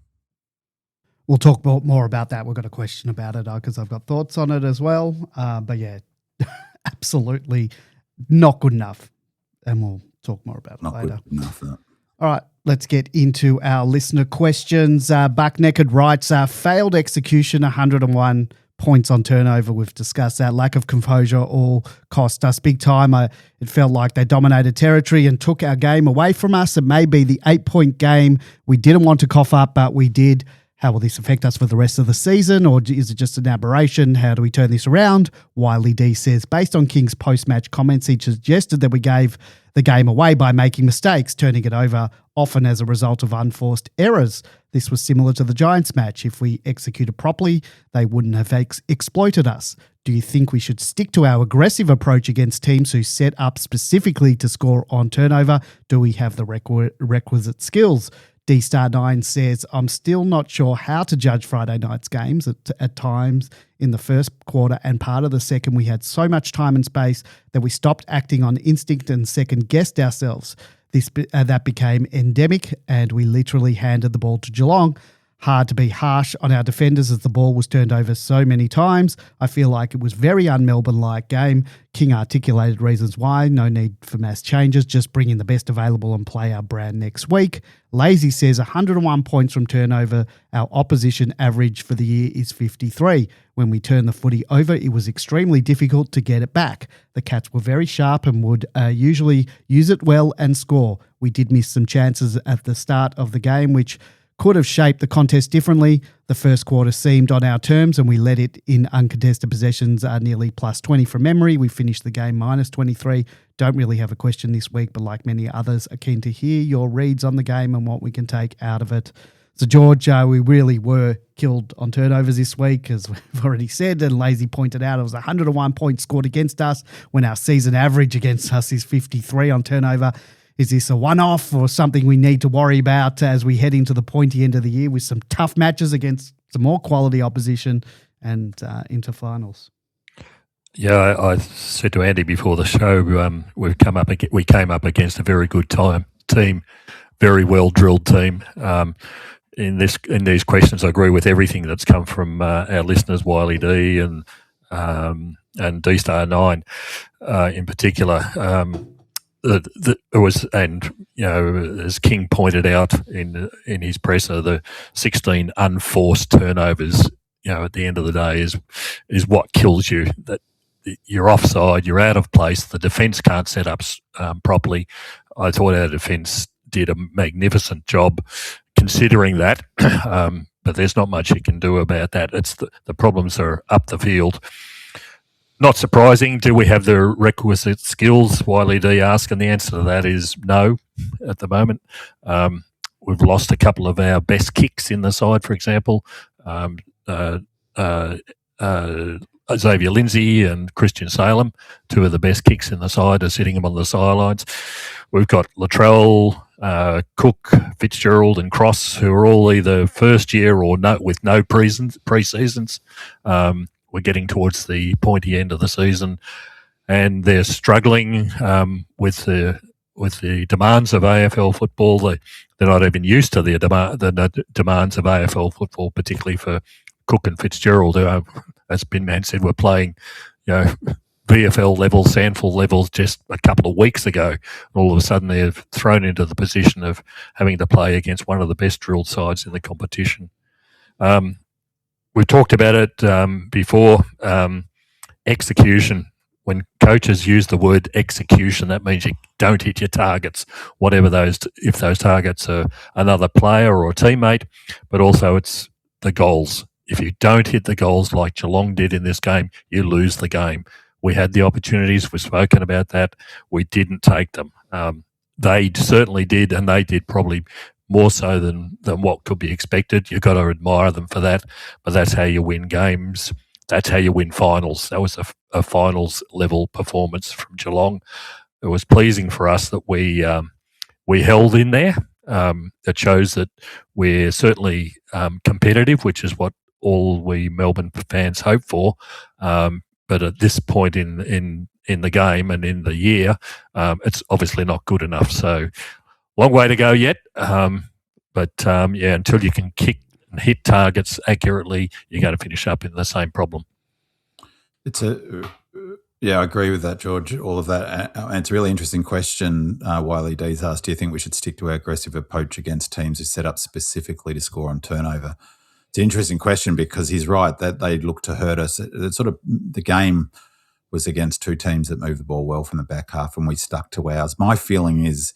We'll talk more about that. We've got a question about it because I've got thoughts on it as well. But yeah, absolutely not good enough. And we'll talk more about it later. Not good enough. All right, let's get into our listener questions. Buck Naked writes, failed execution, 101 points on turnover. We've discussed that. Lack of composure all cost us big time. It felt like they dominated territory and took our game away from us. It may be the 8-point game we didn't want to cough up, but we did. How will this affect us for the rest of the season, or is it just an aberration? How do we turn this around? Wiley D says, based on King's post-match comments, he suggested that we gave the game away by making mistakes, turning it over often as a result of unforced errors. This was similar to the Giants match. If we executed properly, they wouldn't have exploited us. Do you think we should stick to our aggressive approach against teams who set up specifically to score on turnover? Do we have the requisite skills? D-Star9 says, I'm still not sure how to judge Friday night's games. At times in the first quarter and part of the second, we had so much time and space that we stopped acting on instinct and second-guessed ourselves. That became endemic, and we literally handed the ball to Geelong. Hard to be harsh on our defenders as the ball was turned over so many times. I feel like it was very un-Melbourne-like game. King articulated reasons why. No need for mass changes. Just bring in the best available and play our brand next week. Lazy says 101 points from turnover. Our opposition average for the year is 53. When we turned the footy over, it was extremely difficult to get it back. The Cats were very sharp and would usually use it well and score. We did miss some chances at the start of the game, which could have shaped the contest differently. The first quarter seemed on our terms and we led it in uncontested possessions, nearly plus 20 from memory. We finished the game minus 23. Don't really have a question this week, but like many others, are keen to hear your reads on the game and what we can take out of it. So, George, we really were killed on turnovers this week, as we've already said, and Lazy pointed out it was 101 points scored against us when our season average against us is 53 on turnover. Is this a one-off or something we need to worry about as we head into the pointy end of the year with some tough matches against some more quality opposition and into finals? Yeah, I said to Andy before the show, we came up against a very good team, very well drilled team. In these questions, I agree with everything that's come from our listeners, Wiley D and D-Star 9 in particular. It was, and as King pointed out in his presser, the 16 unforced turnovers. At the end of the day, is what kills you. That you're offside, you're out of place. The defence can't set up properly. I thought our defence did a magnificent job considering that, but there's not much you can do about that. It's the problems are up the field. Not surprising. Do we have the requisite skills? Wiley D asked, and the answer to that is no at the moment. We've lost a couple of our best kicks in the side, for example. Xavier Lindsay and Christian Salem, two of the best kicks in the side, are sitting on the sidelines. We've got Latrell, Cook, Fitzgerald and Cross, who are all either first year or with no pre-seasons. We're getting towards the pointy end of the season, and they're struggling with the demands of AFL football. They're not even used to the demands of AFL football, particularly for Cook and Fitzgerald, who, as Binman said, were playing, VFL levels, SANFL levels just a couple of weeks ago. And all of a sudden they're thrown into the position of having to play against one of the best drilled sides in the competition. We've talked about it before. Execution. When coaches use the word execution, that means you don't hit your targets, if those targets are another player or a teammate, but also it's the goals. If you don't hit the goals like Geelong did in this game, you lose the game. We had the opportunities. We've spoken about that. We didn't take them. They certainly did, and they did probably more so than what could be expected. You've got to admire them for that, but that's how you win games. That's how you win finals. That was a finals level performance from Geelong. It was pleasing for us that we held in there. It shows that we're certainly competitive, which is what all we Melbourne fans hope for. But at this point in the game and in the year, it's obviously not good enough. So long way to go yet. But until you can kick and hit targets accurately, you're going to finish up in the same problem. I agree with that, George, all of that. And it's a really interesting question. Wiley Dees asked, do you think we should stick to our aggressive approach against teams who set up specifically to score on turnover? It's an interesting question because he's right that they look to hurt us. The game was against two teams that moved the ball well from the back half, and we stuck to ours. My feeling is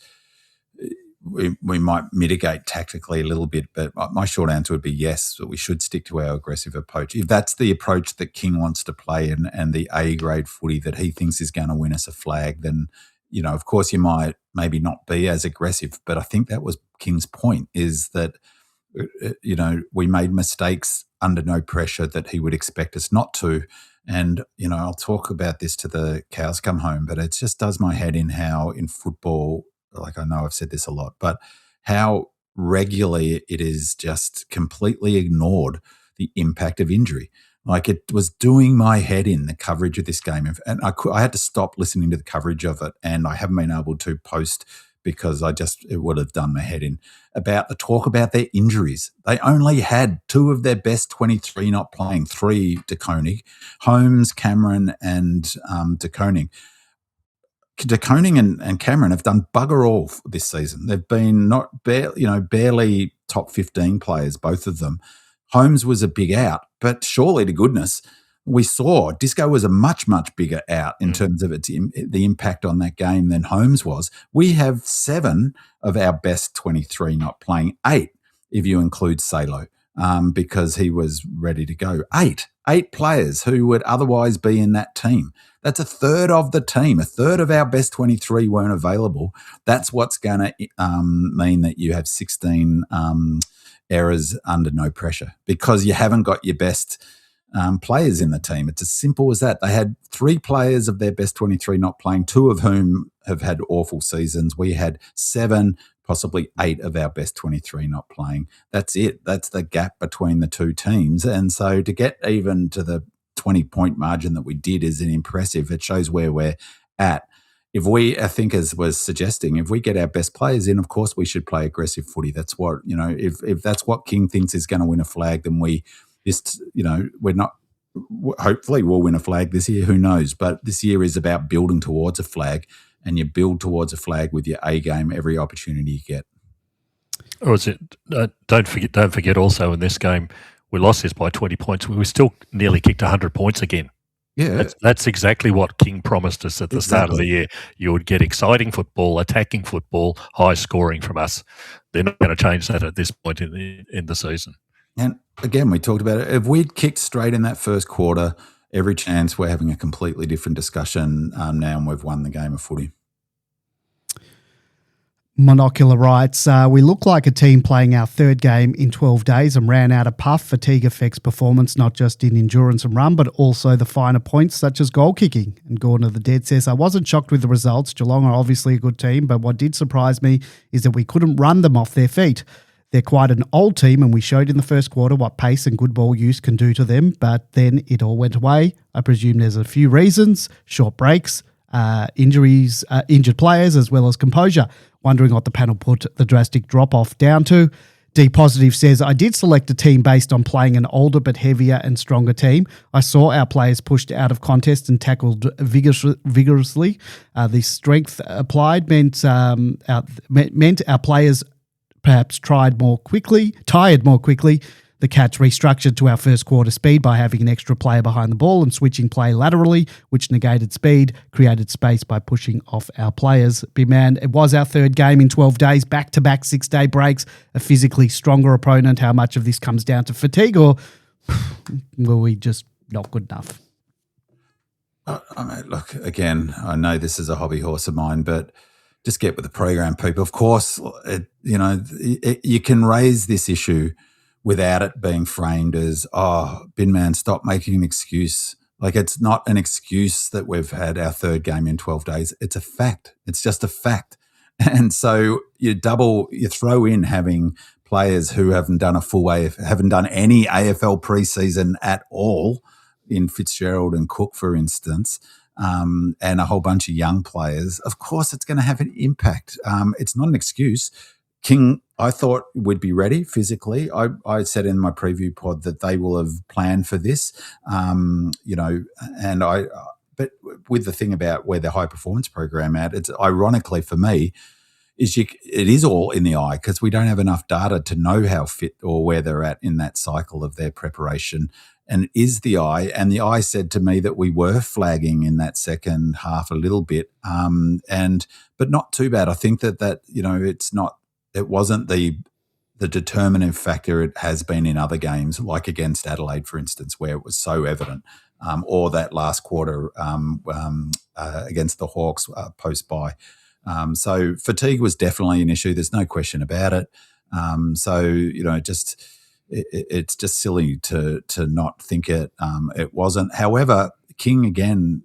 we might mitigate tactically a little bit, but my short answer would be yes, that we should stick to our aggressive approach. If that's the approach that King wants to play and the A-grade footy that he thinks is going to win us a flag, then, of course you might maybe not be as aggressive. But I think that was King's point, is that, we made mistakes under no pressure that he would expect us not to. And, I'll talk about this till the cows come home, but it just does my head in how in football, like I know I've said this a lot, but how regularly it is just completely ignored the impact of injury. Like, it was doing my head in, the coverage of this game. And I had to stop listening to the coverage of it, and I haven't been able to post because it would have done my head in, about the talk about their injuries. They only had two of their best 23 not playing, 3 De Koning, Holmes, Cameron and De Koning. De Koning and Cameron have done bugger all this season. They've been barely top 15 players, both of them. Holmes was a big out, but surely to goodness, we saw Disco was a much, much bigger out in terms of the impact on that game than Holmes was. We have 7 of our best 23 not playing, 8 if you include Salo, because he was ready to go. Eight players who would otherwise be in that team. That's a third of the team. A third of our best 23 weren't available. That's what's going to mean that you have 16 errors under no pressure because you haven't got your best players in the team. It's as simple as that. They had 3 players of their best 23 not playing, 2 of whom have had awful seasons. We had 7, possibly 8 of our best 23 not playing. That's it. That's the gap between the 2 teams. And so to get even to the 20-point margin that we did is impressive. It shows where we're at. If we, I think, as was suggesting, if we get our best players in, of course we should play aggressive footy. That's what, if that's what King thinks is going to win a flag, then we just, we're not, hopefully we'll win a flag this year. Who knows? But this year is about building towards a flag, and you build towards a flag with your A game every opportunity you get. Or is it? Don't forget. Also in this game, we lost this by 20 points. We still nearly kicked 100 points again. Yeah, that's exactly what King promised us at the start of the year. You would get exciting football, attacking football, high scoring from us. They're not going to change that at this point in the season. And again, we talked about it. If we'd kicked straight in that first quarter, every chance we're having a completely different discussion now, and we've won the game of footy. Monocular writes, we look like a team playing our third game in 12 days and ran out of puff. Fatigue affects performance, not just in endurance and run, but also the finer points such as goal kicking. And Gordon of the Dead says, I wasn't shocked with the results. Geelong are obviously a good team, but what did surprise me is that we couldn't run them off their feet. They're quite an old team, and we showed in the first quarter what pace and good ball use can do to them, but then it all went away. I presume there's a few reasons: short breaks, injuries, injured players, as well as composure. Wondering what the panel put the drastic drop-off down to. D Positive says, I did select a team based on playing an older but heavier and stronger team. I saw our players pushed out of contest and tackled vigorously. The strength applied meant our players perhaps tired more quickly. The Cats restructured to our first quarter speed by having an extra player behind the ball and switching play laterally, which negated speed, created space by pushing off our players. Big man, it was our third game in 12 days, back-to-back 6-day breaks, a physically stronger opponent. How much of this comes down to fatigue, or were we just not good enough? Look, again, I know this is a hobby horse of mine, but just get with the program, people. Of course, you can raise this issue without it being framed as, bin man, stop making an excuse. Like, it's not an excuse that we've had our third game in 12 days. It's a fact. It's just a fact. And so you throw in having players who haven't done haven't done any AFL preseason at all, in Fitzgerald and Cook, for instance, and a whole bunch of young players. Of course, it's going to have an impact. It's not an excuse. King, I thought, would be ready physically. I said in my preview pod that they will have planned for this, but with the thing about where the high performance program at, it's ironically for me, it is all in the eye, because we don't have enough data to know how fit or where they're at in that cycle of their preparation. And it is the eye. And the eye said to me that we were flagging in that second half a little bit, but not too bad. I think that it wasn't the determinative factor it has been in other games, like against Adelaide, for instance, where it was so evident, or that last quarter against the Hawks post-bye. So fatigue was definitely an issue. There's no question about it. It's just silly to not think it wasn't. However, King, again,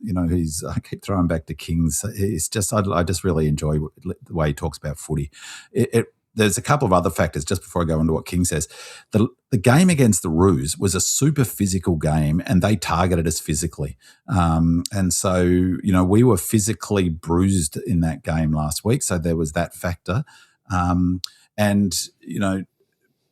I keep throwing back to King's. It's just I just really enjoy the way he talks about footy. There's a couple of other factors just before I go into what King says. The game against the Roos was a super physical game, and they targeted us physically. And so, we were physically bruised in that game last week. So there was that factor.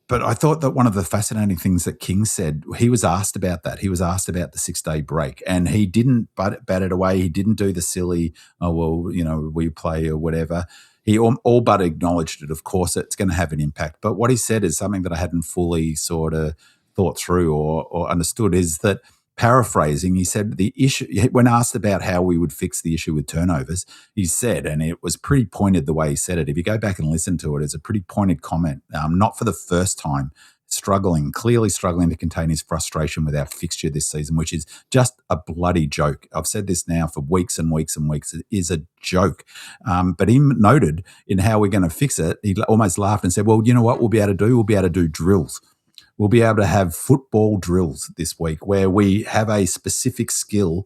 But I thought that one of the fascinating things that King said, he was asked about that. He was asked about the 6-day break, and he didn't bat it away. He didn't do the silly, we play or whatever. He all but acknowledged it. Of course, it's going to have an impact. But what he said is something that I hadn't fully sort of thought through or understood, is that paraphrasing, he said the issue, when asked about how we would fix the issue with turnovers, he said, and it was pretty pointed the way he said it. If you go back and listen to it, it's a pretty pointed comment. Not for the first time, clearly struggling to contain his frustration with our fixture this season, which is just a bloody joke. I've said this now for weeks and weeks and weeks. It is a joke. But he noted in how we're going to fix it, he almost laughed and said, well, you know what we'll be able to do? We'll be able to do drills. We'll be able to have football drills this week where we have a specific skill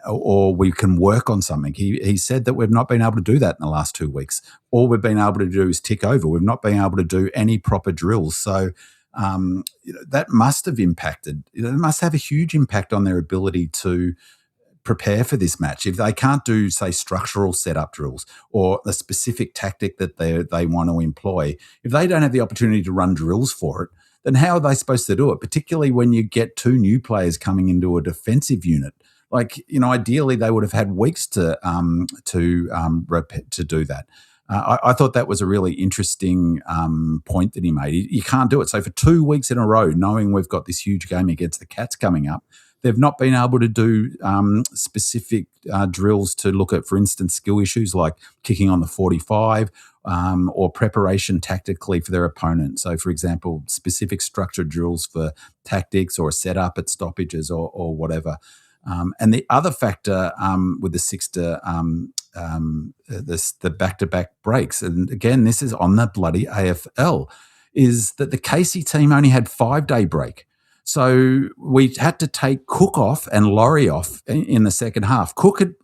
or we can work on something. He said that we've not been able to do that in the last 2 weeks. All we've been able to do is tick over. We've not been able to do any proper drills. So that must have impacted. It must have a huge impact on their ability to prepare for this match. If they can't do, say, structural setup drills or a specific tactic that they want to employ, if they don't have the opportunity to run drills for it, then how are they supposed to do it? Particularly when you get 2 new players coming into a defensive unit. Like, ideally they would have had weeks to do that. I thought that was a really interesting point that he made. You can't do it. So for 2 weeks in a row, knowing we've got this huge game against the Cats coming up, they've not been able to do specific drills to look at, for instance, skill issues like kicking on the 45 or preparation tactically for their opponent. So, for example, specific structured drills for tactics or a setup at stoppages or whatever. And the other factor with the Sixter, the back-to-back breaks, and again, this is on the bloody AFL, is that the Casey team only had 5-day break. So we had to take Cook off and Laurie off in the second half. Cook had,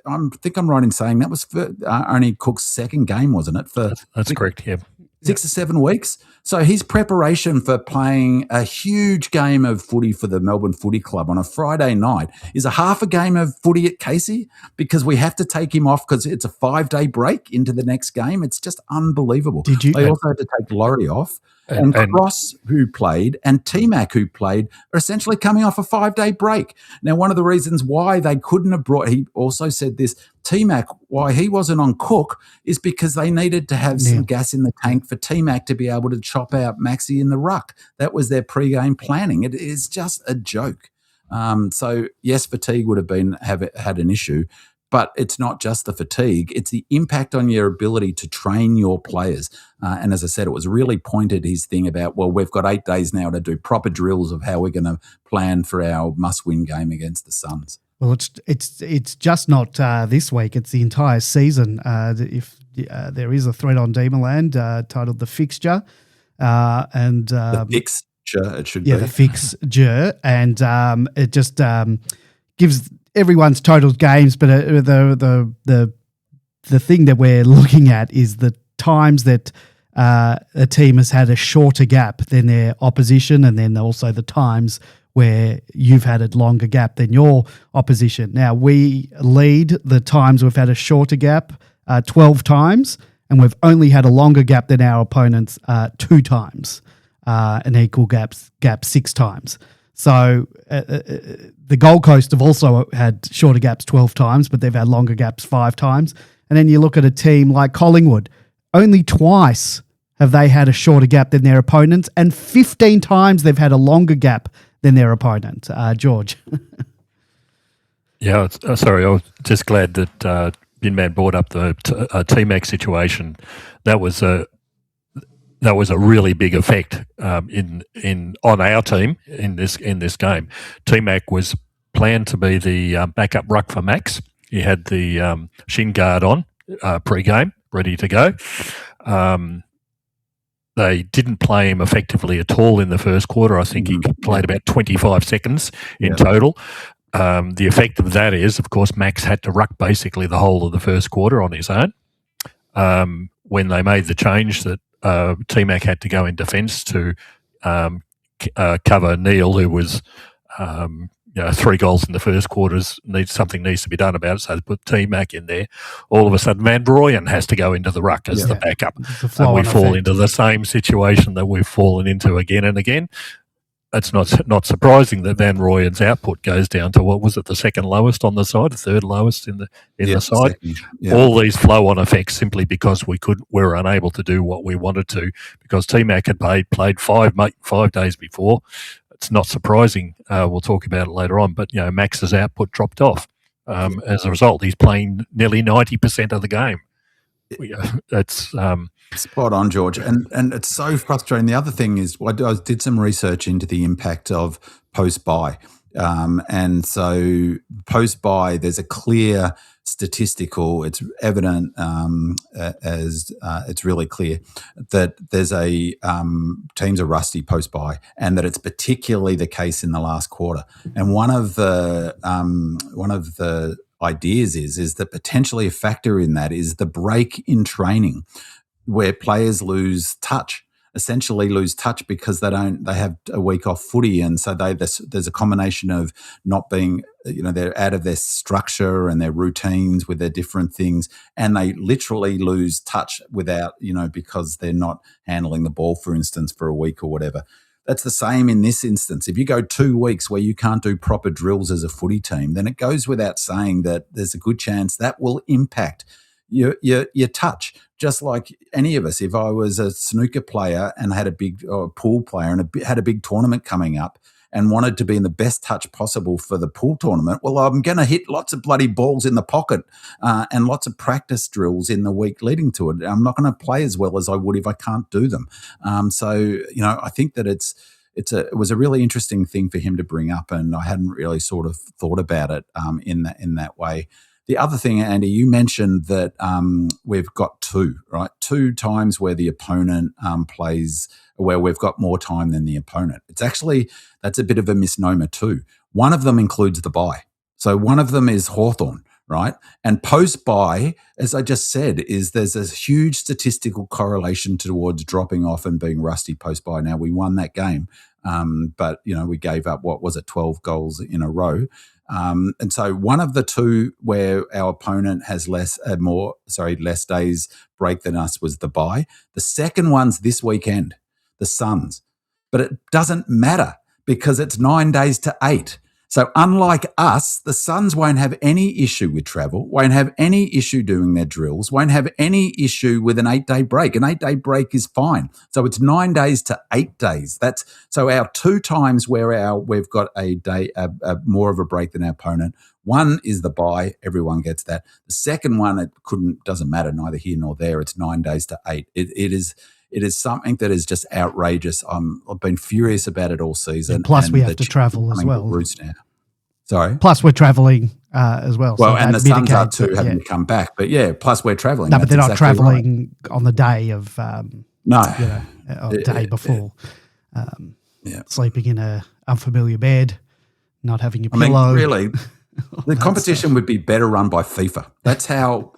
I think I'm right in saying that was for only Cook's second game, wasn't it? That's correct, yeah. 6 or 7 weeks. So his preparation for playing a huge game of footy for the Melbourne Footy Club on a Friday night is a half a game of footy at Casey because we have to take him off because it's a 5-day break into the next game. It's just unbelievable. They also had to take Laurie off. And Cross, who played, and T-Mac, who played, are essentially coming off a 5-day break. Now, one of the reasons why they couldn't have brought, he also said this, T-Mac, why he wasn't on Cook is because they needed to have some gas in the tank for T-Mac to be able to chop out Maxi in the ruck. That was their pre-game planning. It is just a joke. So, yes, fatigue would have had an issue, but it's not just the fatigue. It's the impact on your ability to train your players. And as I said, it was really pointed, his thing about, well, we've got 8 days now to do proper drills of how we're going to plan for our must-win game against the Suns. Well, it's just not this week. It's the entire season. If there is a thread on Demonland titled The Fixture. The Fixture, it should be. Yeah, The Fixture. And it just gives everyone's total games, but the thing that we're looking at is the times that a team has had a shorter gap than their opposition, and then also the times where you've had a longer gap than your opposition. Now, we lead the times we've had a shorter gap 12 times, and we've only had a longer gap than our opponents 2 times, an equal gap 6 times. So the Gold Coast have also had shorter gaps 12 times, but they've had longer gaps 5 times. And then you look at a team like Collingwood, only twice have they had a shorter gap than their opponents, and 15 times they've had a longer gap than their opponent. George. Yeah, sorry, I was just glad that Binman brought up the T-Mac situation. That was a really big effect on our team in this game. T-Mac was planned to be the backup ruck for Max. He had the shin guard on pre-game, ready to go. They didn't play him effectively at all in the first quarter. I think he played about 25 seconds in total. The effect of that is, of course, Max had to ruck basically the whole of the first quarter on his own. When they made the change that T-Mac had to go in defence to cover Neil, who was 3 goals in the first quarters, something needs to be done about it, so they put T-Mac in there. All of a sudden, Van Rooyen has to go into the ruck as the backup. And we fall into the same situation that we've fallen into again and again. It's not surprising that Van Rooyen's output goes down to, what was it, the second lowest on the side, the third lowest in the side. All these flow-on effects simply because we were unable to do what we wanted to, because T-Mac had played 5 days before, it's not surprising. We'll talk about it later on, but Max's output dropped off. As a result, he's playing nearly 90% of the game. That's spot on, George, and it's so frustrating. The other thing is, I did some research into the impact of post-buy, and so post-buy, there's a clear statistical. It's evident as it's really clear that there's teams are rusty post-buy, and that it's particularly the case in the last quarter. And one of the ideas is that potentially a factor in that is the break in training, where players essentially lose touch because they have a week off footy, and so there's a combination of not being, they're out of their structure and their routines with their different things, and they literally lose touch without, because they're not handling the ball, for instance, for a week or whatever. That's the same in this instance. If you go 2 weeks where you can't do proper drills as a footy team, then it goes without saying that there's a good chance that will impact your touch. Just like any of us, if I was a snooker player and had a pool player and had a big tournament coming up and wanted to be in the best touch possible for the pool tournament, well, I'm going to hit lots of bloody balls in the pocket and lots of practice drills in the week leading to it. I'm not going to play as well as I would if I can't do them. So I think that it was a really interesting thing for him to bring up, and I hadn't really sort of thought about it in that way. The other thing, Andy, you mentioned that we've got two times where the opponent plays, where we've got more time than the opponent. That's a bit of a misnomer too. One of them includes the bye. So one of them is Hawthorn, right? And post-bye, as I just said, there's a huge statistical correlation towards dropping off and being rusty post-bye. Now, we won that game, but, we gave up, 12 goals in a row. And so one of the two where our opponent has less days break than us was the bye. The second one's this weekend, the Suns. But it doesn't matter because it's 9 days to 8. So unlike us, the Suns won't have any issue with travel, won't have any issue doing their drills, won't have any issue with an 8-day break. An 8-day break is fine. So it's 9 days to 8 days. So our 2 times where we've got a day more of a break than our opponent. One is the bye. Everyone gets that. The second one, doesn't matter, neither here nor there. It's 9 days to 8. It is something that is just outrageous. I've been furious about it all season. And plus, we have to travel as well. Now. Sorry? Plus, we're traveling as well. Well, so and the Suns are too, having to come back. But yeah, plus we're travelling. No, but they're not travelling on the day of, day before. Sleeping in an unfamiliar bed, not having your pillow. Really, the competition would be better run by FIFA. That's how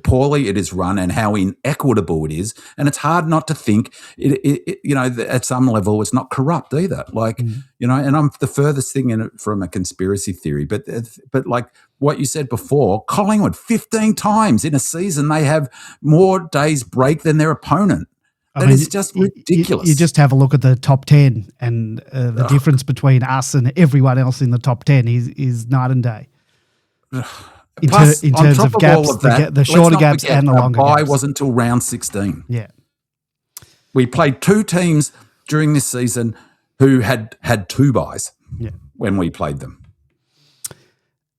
poorly it is run and how inequitable it is, and it's hard not to think at some level it's not corrupt either. And I'm the furthest thing in it from a conspiracy theory, but like what you said before, Collingwood 15 times in a season they have more days break than their opponent. That is just ridiculous. You just have a look at the top 10 and the difference between us and everyone else in the top 10 is night and day. In terms of gaps, the shorter gaps and the longer gaps. Our bye wasn't until round 16. Yeah. We played 2 teams during this season who had 2 byes when we played them.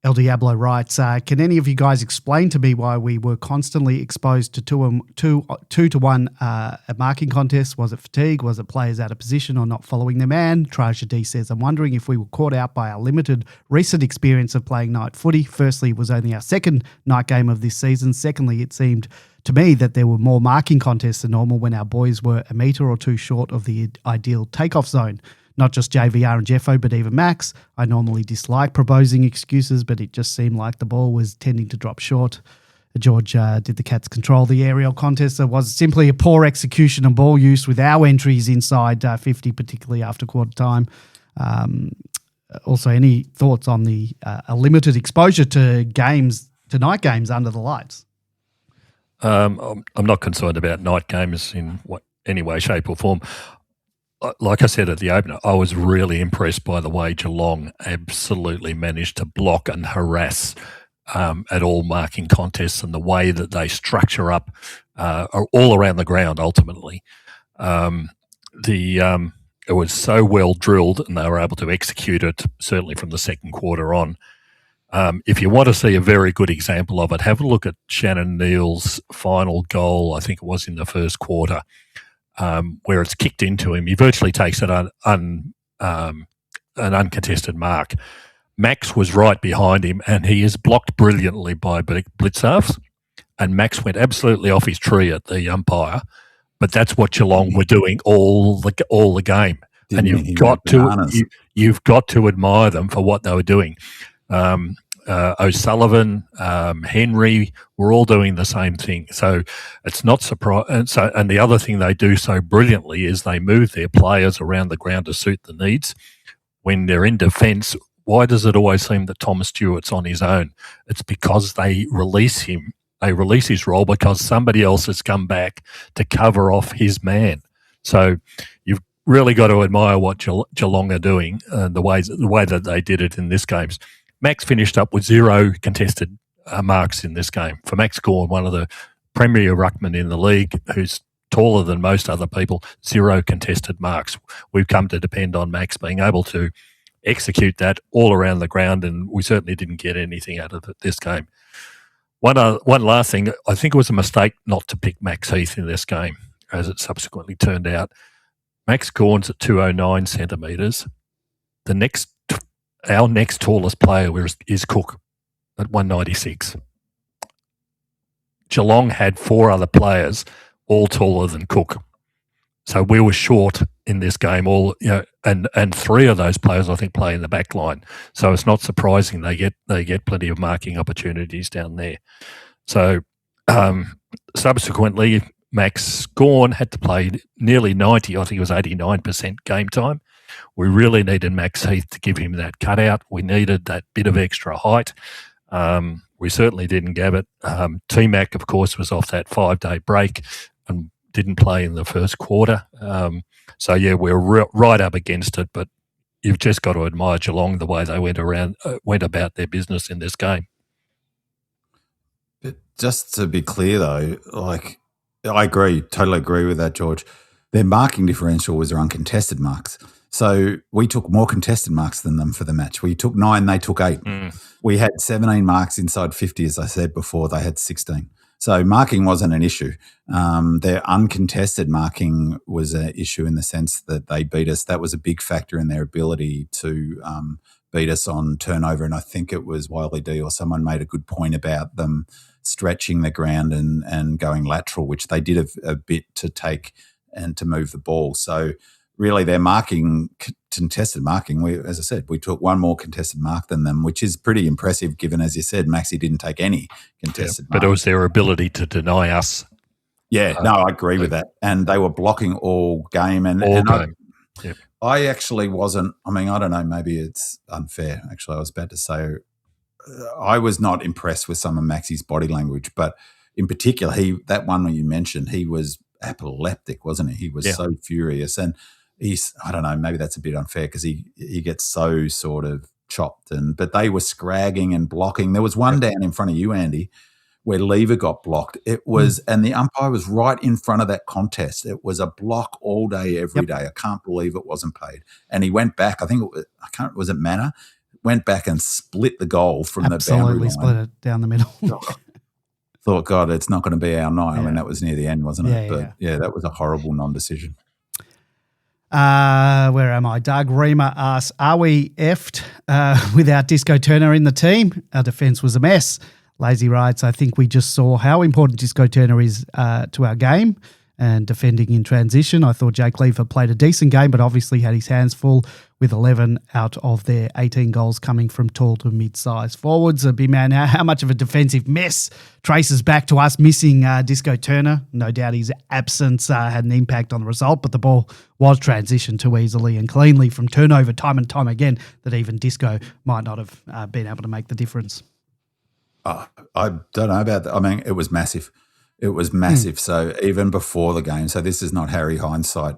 El Diablo writes, can any of you guys explain to me why we were constantly exposed to 2-1 marking contests? Was it fatigue? Was it players out of position or not following their man? Traja D says, I'm wondering if we were caught out by our limited recent experience of playing night footy. Firstly, it was only our second night game of this season. Secondly, it seemed to me that there were more marking contests than normal when our boys were a metre or 2 short of the ideal takeoff zone. Not just JVR and Jeffo, but even Max. I normally dislike proposing excuses, but it just seemed like the ball was tending to drop short. George, did the Cats control the aerial contest? It was simply a poor execution and ball use with our entries inside 50, particularly after quarter time. Also, any thoughts on the a limited exposure to night games under the lights? I'm not concerned about night games in any way, shape or form. Like I said at the opener, I was really impressed by the way Geelong absolutely managed to block and harass at all marking contests and the way that they structure up all around the ground ultimately. it was so well drilled, and they were able to execute it, certainly from the second quarter on. If you want to see a very good example of it, have a look at Shannon Neal's final goal. I think it was in the first quarter, where it's kicked into him. He virtually takes it an uncontested mark. Max was right behind him, and he is blocked brilliantly by Blitzarfs. And Max went absolutely off his tree at the umpire. But that's what Geelong were doing all the game, and you've got to admire them for what they were doing. O'Sullivan, Henry were all doing the same thing. So it's not surprising. And the other thing they do so brilliantly is they move their players around the ground to suit the needs. When they're in defence, why does it always seem that Thomas Stewart's on his own? It's because they release him. They release his role because somebody else has come back to cover off his man. So you've really got to admire what Geelong are doing and the way that they did it in this game. Max finished up with 0 contested marks in this game. For Max Gawn, one of the premier ruckmen in the league, who's taller than most other people, 0 contested marks. We've come to depend on Max being able to execute that all around the ground, and we certainly didn't get anything out of it this game. One last thing, I think it was a mistake not to pick Max Heath in this game, as it subsequently turned out. Max Gawn's at 209 centimetres. Our next tallest player is Cook at 196. Geelong had 4 other players, all taller than Cook. So we were short in this game, and 3 of those players, I think, play in the back line. So it's not surprising they get plenty of marking opportunities down there. So subsequently, Max Gawn had to play nearly 90, I think it was 89% game time. We really needed Max Heath to give him that cutout. We needed that bit of extra height. We certainly didn't get it. T-Mac, of course, was off that 5-day break and didn't play in the first quarter. So, yeah, we're right up against it, but you've just got to admire Geelong, the way they went about their business in this game. But just to be clear, though, I totally agree with that, George. Their marking differential was their uncontested marks. So we took more contested marks than them for the match. We took 9, they took 8. We had 17 marks inside 50, as I said before. They had 16. So marking wasn't an issue. Their uncontested marking was an issue in the sense that they beat us. That was a big factor in their ability to beat us on turnover. And I think it was Wiley D or someone made a good point about them stretching the ground and going lateral, which they did a bit to take and to move the ball. So really their contested marking, as I said, we took 1 more contested mark than them, which is pretty impressive given, as you said, Maxi didn't take any contested mark. But it was their ability to deny us. Yeah, I agree with that. And they were blocking all game. I actually wasn't, I don't know, maybe it's unfair. Actually, I was about to say I was not impressed with some of Maxi's body language, but in particular, that one you mentioned, he was epileptic, wasn't he? He was so furious. And I don't know, maybe that's a bit unfair because he gets so sort of chopped. But they were scragging and blocking. There was one down in front of you, Andy, where Lever got blocked. It was, and the umpire was right in front of that contest. It was a block all day, every day. I can't believe it wasn't paid. And he went back. I think was it Manor? Went back and split the goal from the boundary line. Absolutely split it down the middle. Thought, God, it's not going to be our night. Yeah. That was near the end, wasn't it? But that was a horrible non-decision. Where am I? Doug Reamer asks, are we effed without Disco Turner in the team? Our defence was a mess. Lazy writes, I think we just saw how important Disco Turner is to our game and defending in transition. I thought Jake Lever played a decent game, but obviously had his hands full with 11 out of their 18 goals coming from tall to mid-sized forwards. Big man, how much of a defensive mess traces back to us missing Disco Turner? No doubt his absence had an impact on the result, but the ball was transitioned too easily and cleanly from turnover time and time again that even Disco might not have been able to make the difference. I don't know about that. It was massive. It was massive. So even before the game, so this is not Harry hindsight,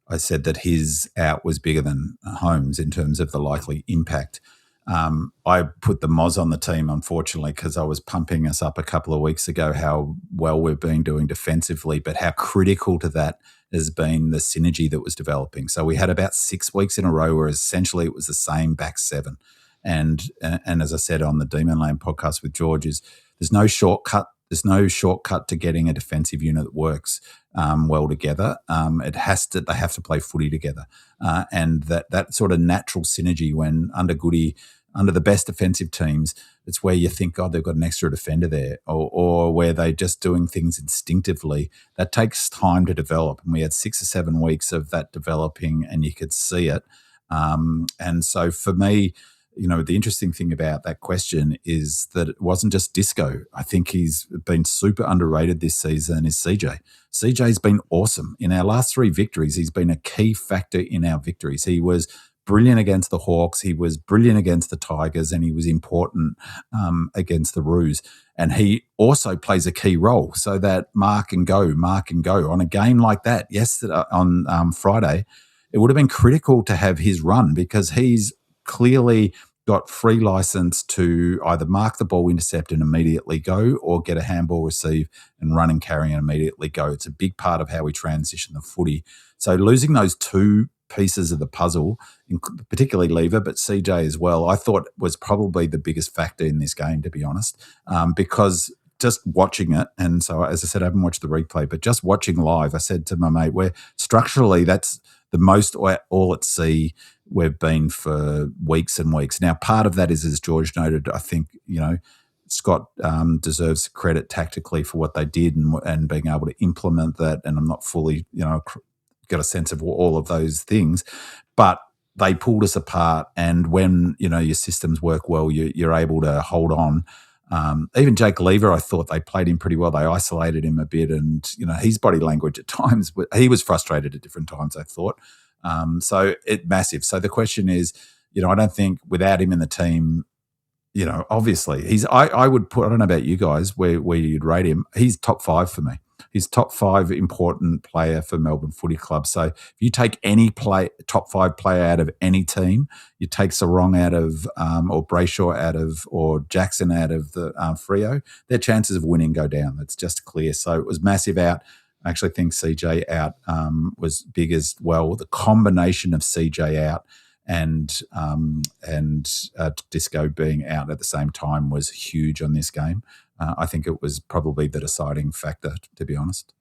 I said that his out was bigger than Holmes in terms of the likely impact. I put the Moz on the team, unfortunately, because I was pumping us up a couple of weeks ago how well we've been doing defensively, but how critical to that has been the synergy that was developing. So we had about 6 weeks in a row where essentially it was the same back seven. And as I said on the Demon Land podcast with George, there's no shortcut. There's no shortcut to getting a defensive unit that works well together. They have to play footy together, and that sort of natural synergy when under the best defensive teams, it's where you think, God, they've got an extra defender there, or where they're just doing things instinctively. That takes time to develop, and we had 6 or 7 weeks of that developing, and you could see it. And so for me, the interesting thing about that question is that it wasn't just Disco. I think he's been super underrated this season is CJ. CJ's been awesome. In our last 3 victories, he's been a key factor in our victories. He was brilliant against the Hawks. He was brilliant against the Tigers, and he was important against the Roos. And he also plays a key role, so that mark and go. On a game like that yesterday on Friday, it would have been critical to have his run because he's clearly got free license to either mark the ball, intercept and immediately go, or get a handball receive and run and carry and immediately go. It's a big part of how we transition the footy. So losing those 2 pieces of the puzzle, particularly Lever, but CJ as well, I thought was probably the biggest factor in this game, to be honest, because just watching it, and so as I said, I haven't watched the replay, but just watching live, I said to my mate, where structurally that's the most all at sea we've been for weeks and weeks. Now, part of that is, as George noted, I think, Scott deserves credit tactically for what they did and being able to implement that. And I'm not fully, got a sense of all of those things, but they pulled us apart. And when, your systems work well, you're able to hold on. Even Jake Lever, I thought they played him pretty well. They isolated him a bit, and his body language at times, he was frustrated at different times, I thought. So it massive. So the question is, I don't think without him in the team, obviously I would put, I don't know about you guys where you'd rate him. He's top 5 for me. He's top 5 important player for Melbourne Footy Club. So if you take any top 5 player out of any team, you take Sarong out of, or Brayshaw out of, or Jackson out of the Freo, their chances of winning go down. That's just clear. So it was massive out. I actually think CJ out was big as well. The combination of CJ out and Disco being out at the same time was huge on this game. I think it was probably the deciding factor, to be honest.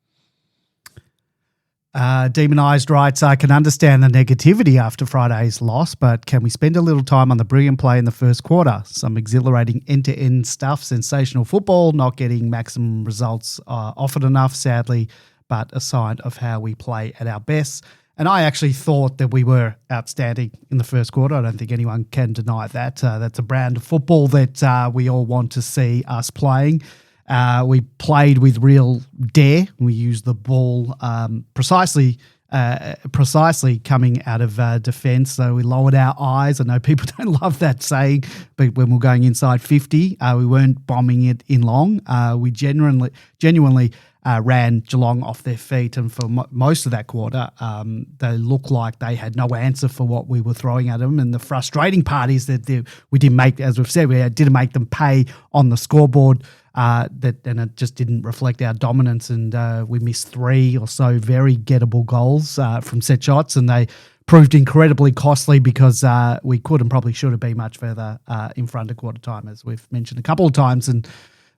Demonized writes, I can understand the negativity after Friday's loss, but can we spend a little time on the brilliant play in the first quarter? Some exhilarating end-to-end stuff, sensational football, not getting maximum results often enough, sadly, but a sign of how we play at our best. And I actually thought that we were outstanding in the first quarter. I don't think anyone can deny that. That's a brand of football that we all want to see us playing. We played with real dare. We used the ball precisely coming out of defence. So we lowered our eyes. I know people don't love that saying, but when we're going inside 50, we weren't bombing it in long. We genuinely ran Geelong off their feet, and for most of that quarter, they looked like they had no answer for what we were throwing at them. And the frustrating part is that we didn't make, as we've said, we didn't make them pay on the scoreboard. And it just didn't reflect our dominance, and we missed 3 or so very gettable goals from set shots, and they proved incredibly costly because we could and probably should have been much further in front of quarter time, as we've mentioned a couple of times. And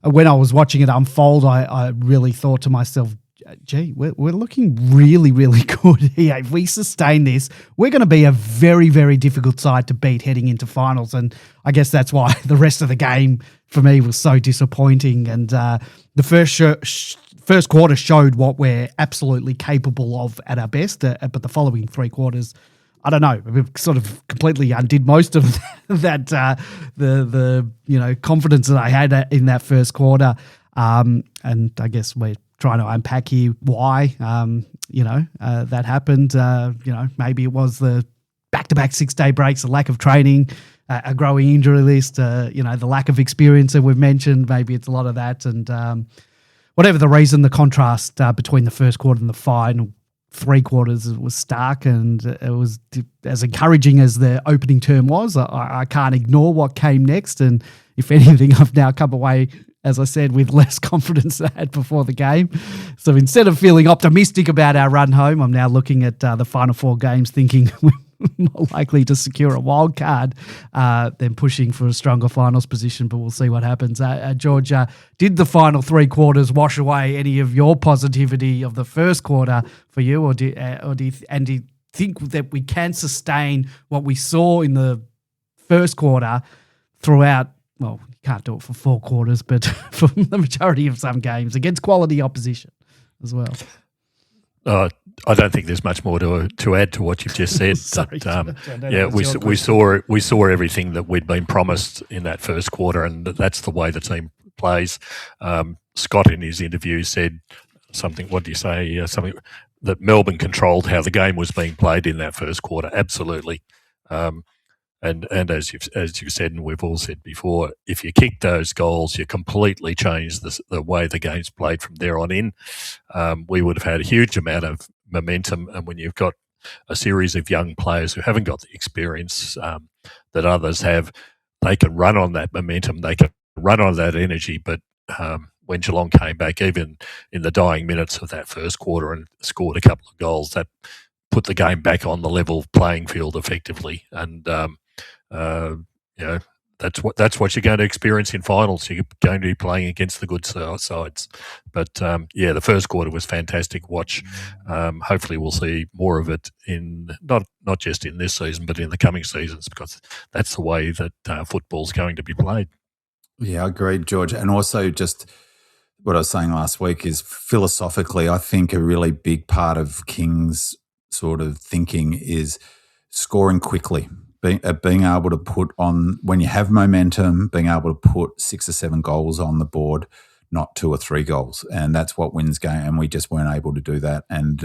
when I was watching it unfold, I really thought to myself, gee, we're looking really, really good here. If we sustain this, we're going to be a very, very difficult side to beat heading into finals. And I guess that's why the rest of the game for me was so disappointing. And the first quarter showed what we're absolutely capable of at our best. But the following 3 quarters, I don't know, we sort of completely undid most of that, the confidence that I had in that first quarter. And I guess we're trying to unpack here why, that happened. Maybe it was the back-to-back 6-day breaks, the lack of training, a growing injury list, the lack of experience that we've mentioned. Maybe it's a lot of that. And whatever the reason, the contrast between the first quarter and the three quarters was stark, and it was as encouraging as the opening term was. I can't ignore what came next, and if anything, I've now come away, as I said, with less confidence than I had before the game. So instead of feeling optimistic about our run home, I'm now looking at the final four games thinking we're more likely to secure a wild card than pushing for a stronger finals position, but we'll see what happens. George, did the final three quarters wash away any of your positivity of the first quarter for you, or do you think that we can sustain what we saw in the first quarter throughout? Well, you can't do it for four quarters, but for the majority of some games against quality opposition as well. I don't think there's much more to add to what you've just said. Sorry, we saw everything that we'd been promised in that first quarter, and that's the way the team plays. Scott in his interview said something. What do you say? Something that Melbourne controlled how the game was being played in that first quarter. Absolutely. And as you said, and we've all said before, if you kick those goals, you completely change the way the game's played from there on in. We would have had a huge amount of momentum, and when you've got a series of young players who haven't got the experience that others have, they can run on that momentum, they can run on that energy. But when Geelong came back, even in the dying minutes of that first quarter, and scored a couple of goals, that put the game back on the level playing field effectively. And that's what you're going to experience in finals. You're going to be playing against the good sides. But the first quarter was fantastic watch. Hopefully we'll see more of it in not just in this season, but in the coming seasons, because that's the way that football's going to be played. Yeah, I agreed, George. And also just what I was saying last week is philosophically, I think a really big part of King's sort of thinking is scoring quickly. Being able to put on, when you have momentum, being able to put 6 or 7 goals on the board, not 2 or 3 goals. And that's what wins game. And we just weren't able to do that. And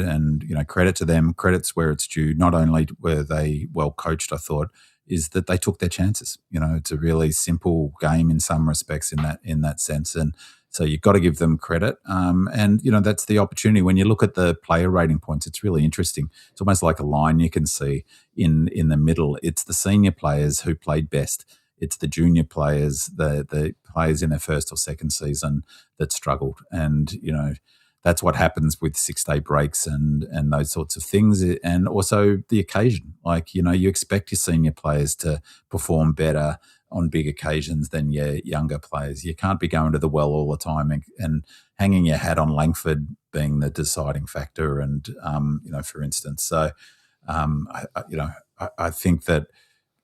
credit to them, credit's where it's due. Not only were they well coached, I thought, is that they took their chances. It's a really simple game in some respects in that sense. And so you've got to give them credit. And that's the opportunity. When you look at the player rating points, it's really interesting. It's almost like a line you can see in the middle. It's the senior players who played best. It's the junior players, the players in their first or second season that struggled. And, that's what happens with 6-day breaks and those sorts of things. And also the occasion. Like, you expect your senior players to perform better on big occasions than your younger players. You can't be going to the well all the time and hanging your hat on Langford being the deciding factor. And, for instance, so, I think that,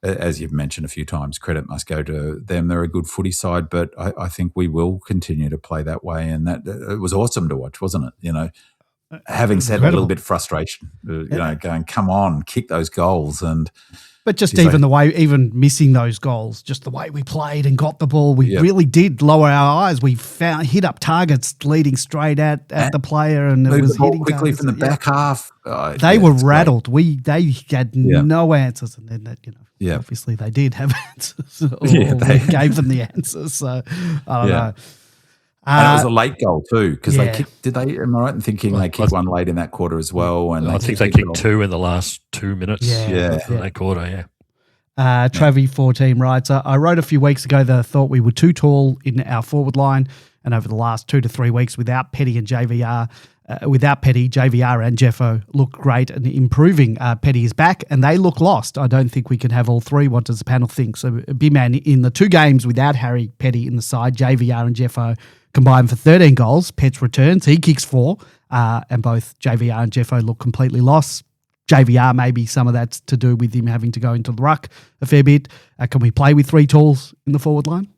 as you've mentioned a few times, credit must go to them. They're a good footy side, but I think we will continue to play that way. And that it was awesome to watch, wasn't it? Having said a little bit of frustration, going, come on, kick those goals. But just even missing those goals, just the way we played and got the ball, we really did lower our eyes. We hit up targets leading straight at the player, and it was hitting quickly from the back half. They were rattled. They had no answers, and then obviously they did have answers. We gave them the answers. So I don't know. And it was a late goal too, because they kicked. Am I right in thinking they kicked one late in that quarter as well? And I think they kicked 2 in the last 2 minutes. In that quarter. Yeah. Travi 14 writes, I wrote a few weeks ago that I thought we were too tall in our forward line, and over the last 2 to 3 weeks without Petty, JVR and Jeffo look great and improving. Petty is back and they look lost. I don't think we can have all three. What does the panel think? So B-Man, in the 2 games without Harry Petty in the side, JVR and Jeffo combined for 13 goals. Pet's returns, he kicks 4, and both JVR and Jeffo look completely lost. JVR, maybe some of that's to do with him having to go into the ruck a fair bit. Can we play with 3 tools in the forward line?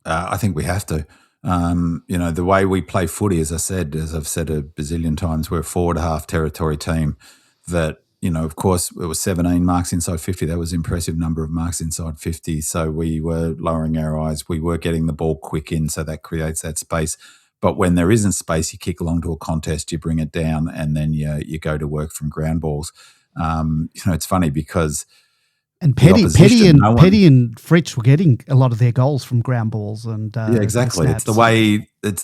I think we have to. The way we play footy, as I've said a bazillion times, we're a forward half territory team that, of course, it was 17 marks inside 50. That was an impressive number of marks inside 50. So we were lowering our eyes. We were getting the ball quick in, so that creates that space. But when there isn't space, you kick along to a contest, you bring it down, and then you go to work from ground balls. It's funny because And good opposition. Petty and Fritsch were getting a lot of their goals from ground balls and exactly. It's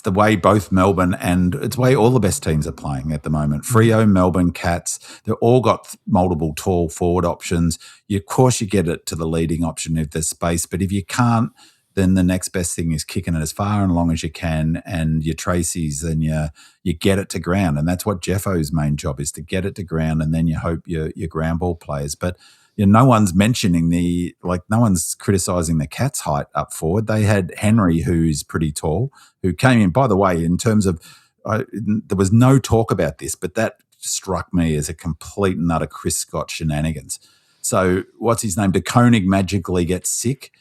the way both Melbourne and it's the way all the best teams are playing at the moment. Freo, Melbourne, Cats, they've all got multiple tall forward options. Of course, you get it to the leading option if there's space, but if you can't, then the next best thing is kicking it as far and long as you can, and your Tracy's and you get it to ground, and that's what Jeffo's main job is, to get it to ground, and then you hope your ground ball players. But no one's mentioning no one's criticising the Cats' height up forward. They had Henry, who's pretty tall, who came in. By the way, in terms of there was no talk about this, but that struck me as a complete and utter Chris Scott shenanigans. So what's his name? De Koning magically gets sick.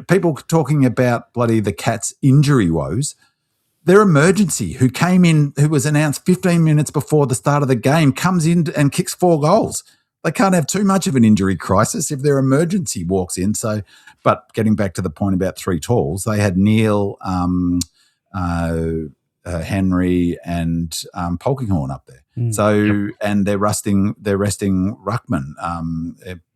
People talking about bloody the Cats' injury woes. Their emergency, who came in, who was announced 15 minutes before the start of the game, comes in and kicks 4 goals. They can't have too much of an injury crisis if their emergency walks in. So, but getting back to the point about 3 talls, they had Neil, Henry, and Polkinghorne up there. And they're resting Ruckman.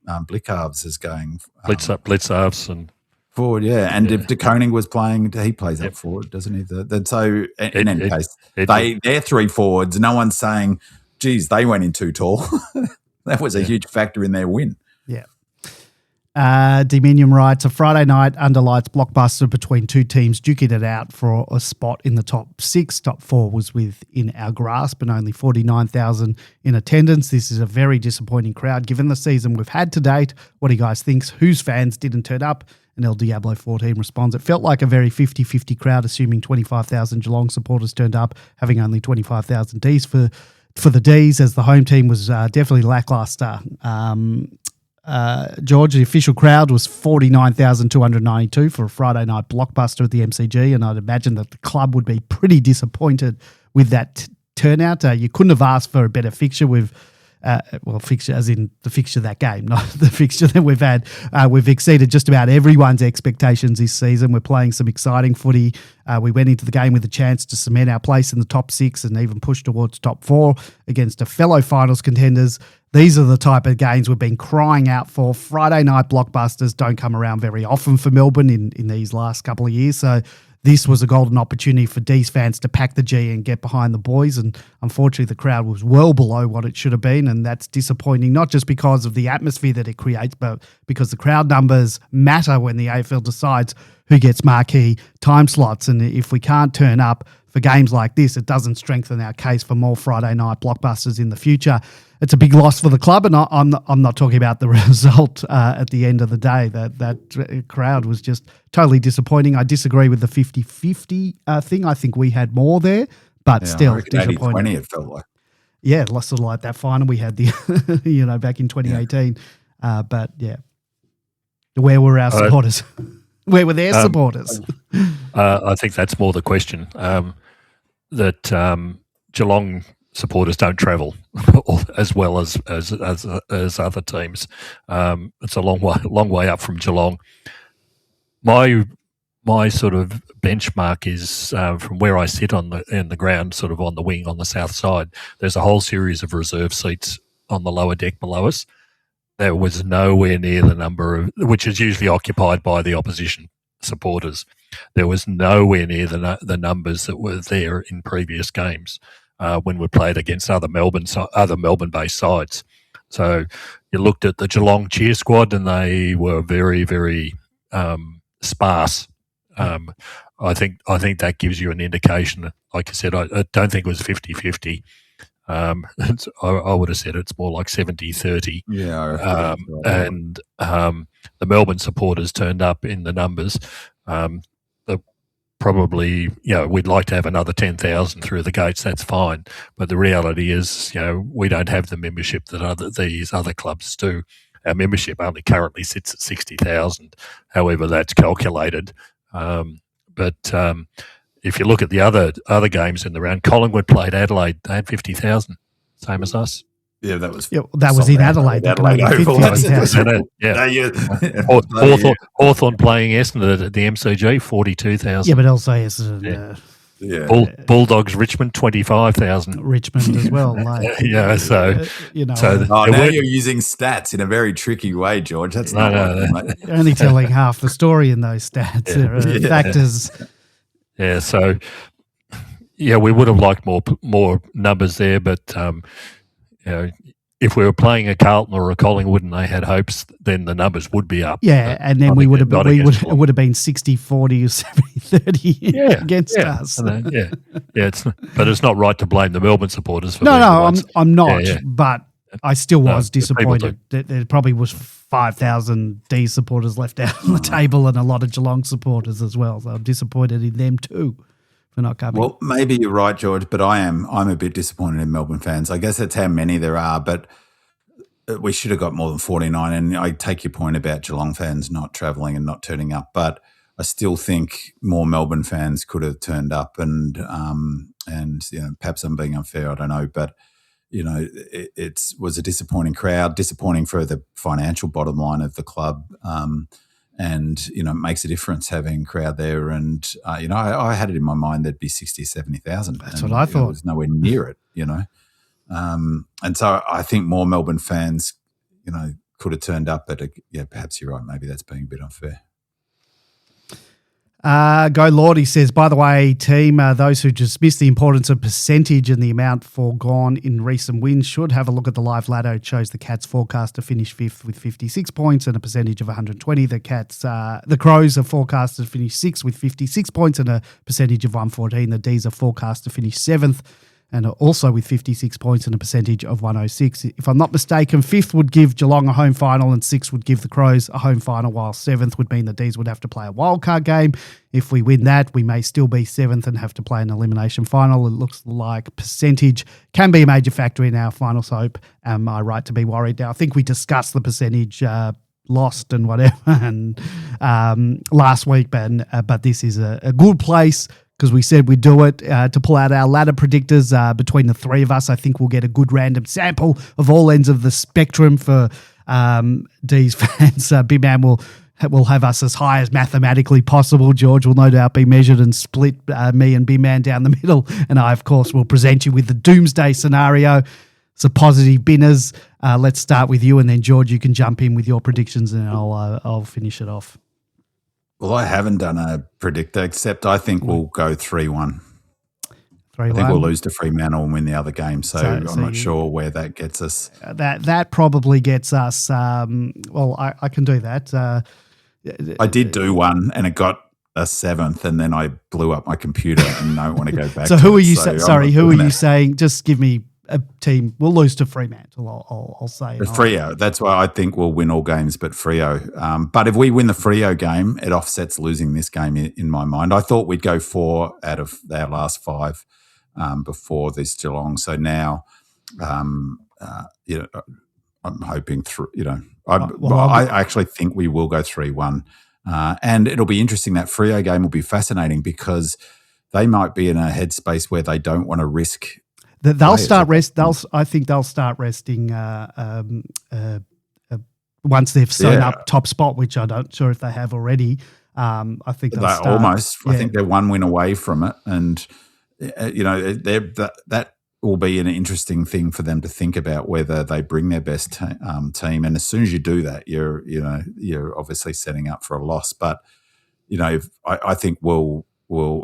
Blitzarves is going Blitzarves and forward, and if De Koning was playing, he plays up forward, doesn't he? So in any case, they're 3 forwards. No one's saying, "Geez, they went in too tall." That was a huge factor in their win. Yeah. Dominion writes, a Friday night under lights blockbuster between 2 teams duking it out for a spot in the top 6. Top 4 was within our grasp and only 49,000 in attendance. This is a very disappointing crowd given the season we've had to date. What do you guys think? Whose fans didn't turn up? And El Diablo 14 responds, it felt like a very 50-50 crowd, assuming 25,000 Geelong supporters turned up, having only 25,000 Dees for the Dees, as the home team was definitely lackluster. George, the official crowd was 49,292 for a Friday night blockbuster at the MCG, and I'd imagine that the club would be pretty disappointed with that turnout. You couldn't have asked for a better fixture with fixture as in the fixture that game, not the fixture that we've had. We've exceeded just about everyone's expectations this season. We're playing some exciting footy. We went into the game with a chance to cement our place in the top 6 and even push towards top 4 against a fellow finals contenders. These are the type of games we've been crying out for. Friday night blockbusters don't come around very often for Melbourne in these last couple of years. So this was a golden opportunity for Dees fans to pack the G and get behind the boys. And unfortunately, the crowd was well below what it should have been. And that's disappointing, not just because of the atmosphere that it creates, but because the crowd numbers matter when the AFL decides who gets marquee time slots. And if we can't turn up for games like this, it doesn't strengthen our case for more Friday night blockbusters in the future. It's a big loss for the club, and I'm not talking about the result at the end of the day. That crowd was just totally disappointing. I disagree with the 50-50 thing. I think we had more there, but still disappointing. 80-20 it felt like. Yeah, sort of like that final we had the back in 2018. But yeah, where were our supporters? Where were their supporters? I think that's more the question. That Geelong supporters don't travel as well as other teams. It's a long way up from Geelong. My sort of benchmark is from where I sit in the ground, sort of on the wing on the south side. There's a whole series of reserve seats on the lower deck below us. There was nowhere near the number of, which is usually occupied by the opposition supporters. There was nowhere near the numbers that were there in previous games when we played against other Melbourne-based sides. So you looked at the Geelong cheer squad, and they were very, very sparse. I think that gives you an indication. Like I said, I don't think it was 50-50. I would have said it's more like 70-30. Yeah. And the Melbourne supporters turned up in the numbers. Probably, we'd like to have another 10,000 through the gates. That's fine. But the reality is, we don't have the membership that these other clubs do. Our membership only currently sits at 60,000. However, that's calculated. But if you look at the other games in the round, Collingwood played Adelaide. They had 50,000, same as us. Yeah, that was in Adelaide. Hawthorn playing Essendon at the MCG, 42,000. Yeah, but also Essendon Yeah. Bulldogs Richmond 25,000. Richmond as well. Like, Yeah, so now you're using stats in a very tricky way, George. That's not right. You're only telling half the story in those stats. There are factors. Yeah, so we would have liked more numbers there, but if we were playing a Carlton or a Collingwood and they had hopes, then the numbers would be up. Yeah, and then it would have been 60-40 or 70-30 against us. But it's not right to blame the Melbourne supporters for I'm not, but I still was disappointed. There probably was 5,000 Dees supporters left out on the table and a lot of Geelong supporters as well. So I'm disappointed in them too for not coming. Well, maybe you're right, George, but I'm a bit disappointed in Melbourne fans. I guess that's how many there are, but we should have got more than 49. And I take your point about Geelong fans not travelling and not turning up, but I still think more Melbourne fans could have turned up and perhaps I'm being unfair, I don't know, but it was a disappointing crowd, disappointing for the financial bottom line of the club. And, it makes a difference having a crowd there. And, I had it in my mind there'd be 60 or 70,000. That's what I thought. It was nowhere near it, And so I think more Melbourne fans, could have turned up. But, perhaps you're right. Maybe that's being a bit unfair. Go Lord, he says, by the way, team, those who dismiss the importance of percentage and the amount foregone in recent wins should have a look at the live ladder. It shows the Cats forecast to finish fifth with 56 points and a percentage of 120. The Crows are forecast to finish sixth with 56 points and a percentage of 114. The Dees are forecast to finish seventh and also with 56 points and a percentage of 106. If I'm not mistaken, fifth would give Geelong a home final and sixth would give the Crows a home final, while seventh would mean the Dees would have to play a wildcard game. If we win that, we may still be seventh and have to play an elimination final. It looks like percentage can be a major factor in our finals hope. Am I right to be worried? Now, I think we discussed the percentage lost and whatever and last week, but this is a good place because we said we'd do it to pull out our ladder predictors between the three of us. I think we'll get a good random sample of all ends of the spectrum for Dees fans. Big Man will have us as high as mathematically possible. George will no doubt be measured and split me and Big Man down the middle. And I, of course, will present you with the doomsday scenario. It's a positive binners. Let's start with you, and then George, you can jump in with your predictions, and I'll finish it off. Well, I haven't done a predictor, except I think we'll go 3-1. 3-1. I think we'll lose to Fremantle and win the other game, so I'm not sure where that gets us. That probably gets us. I can do that. I did do one, and it got a 7th, and then I blew up my computer and don't want to go back. So who are you? Who are you saying? Just give me a team. We'll lose to Fremantle. I'll say Freo. That's why I think we'll win all games, but Freo. But if we win the Freo game, it offsets losing this game in my mind. I thought we'd go 4 out of our last 5 before this Geelong. So now, I'm hoping I actually think we will go 3-1, and it'll be interesting. That Freo game will be fascinating because they might be in a headspace where they don't want to risk. I think they'll start resting once they've sewn up top spot, which I'm not sure if they have already. I think they'll start. Almost. Yeah. I think they're 1 win away from it, and that will be an interesting thing for them to think about, whether they bring their best team. And as soon as you do that, you're obviously setting up for a loss. But I think we'll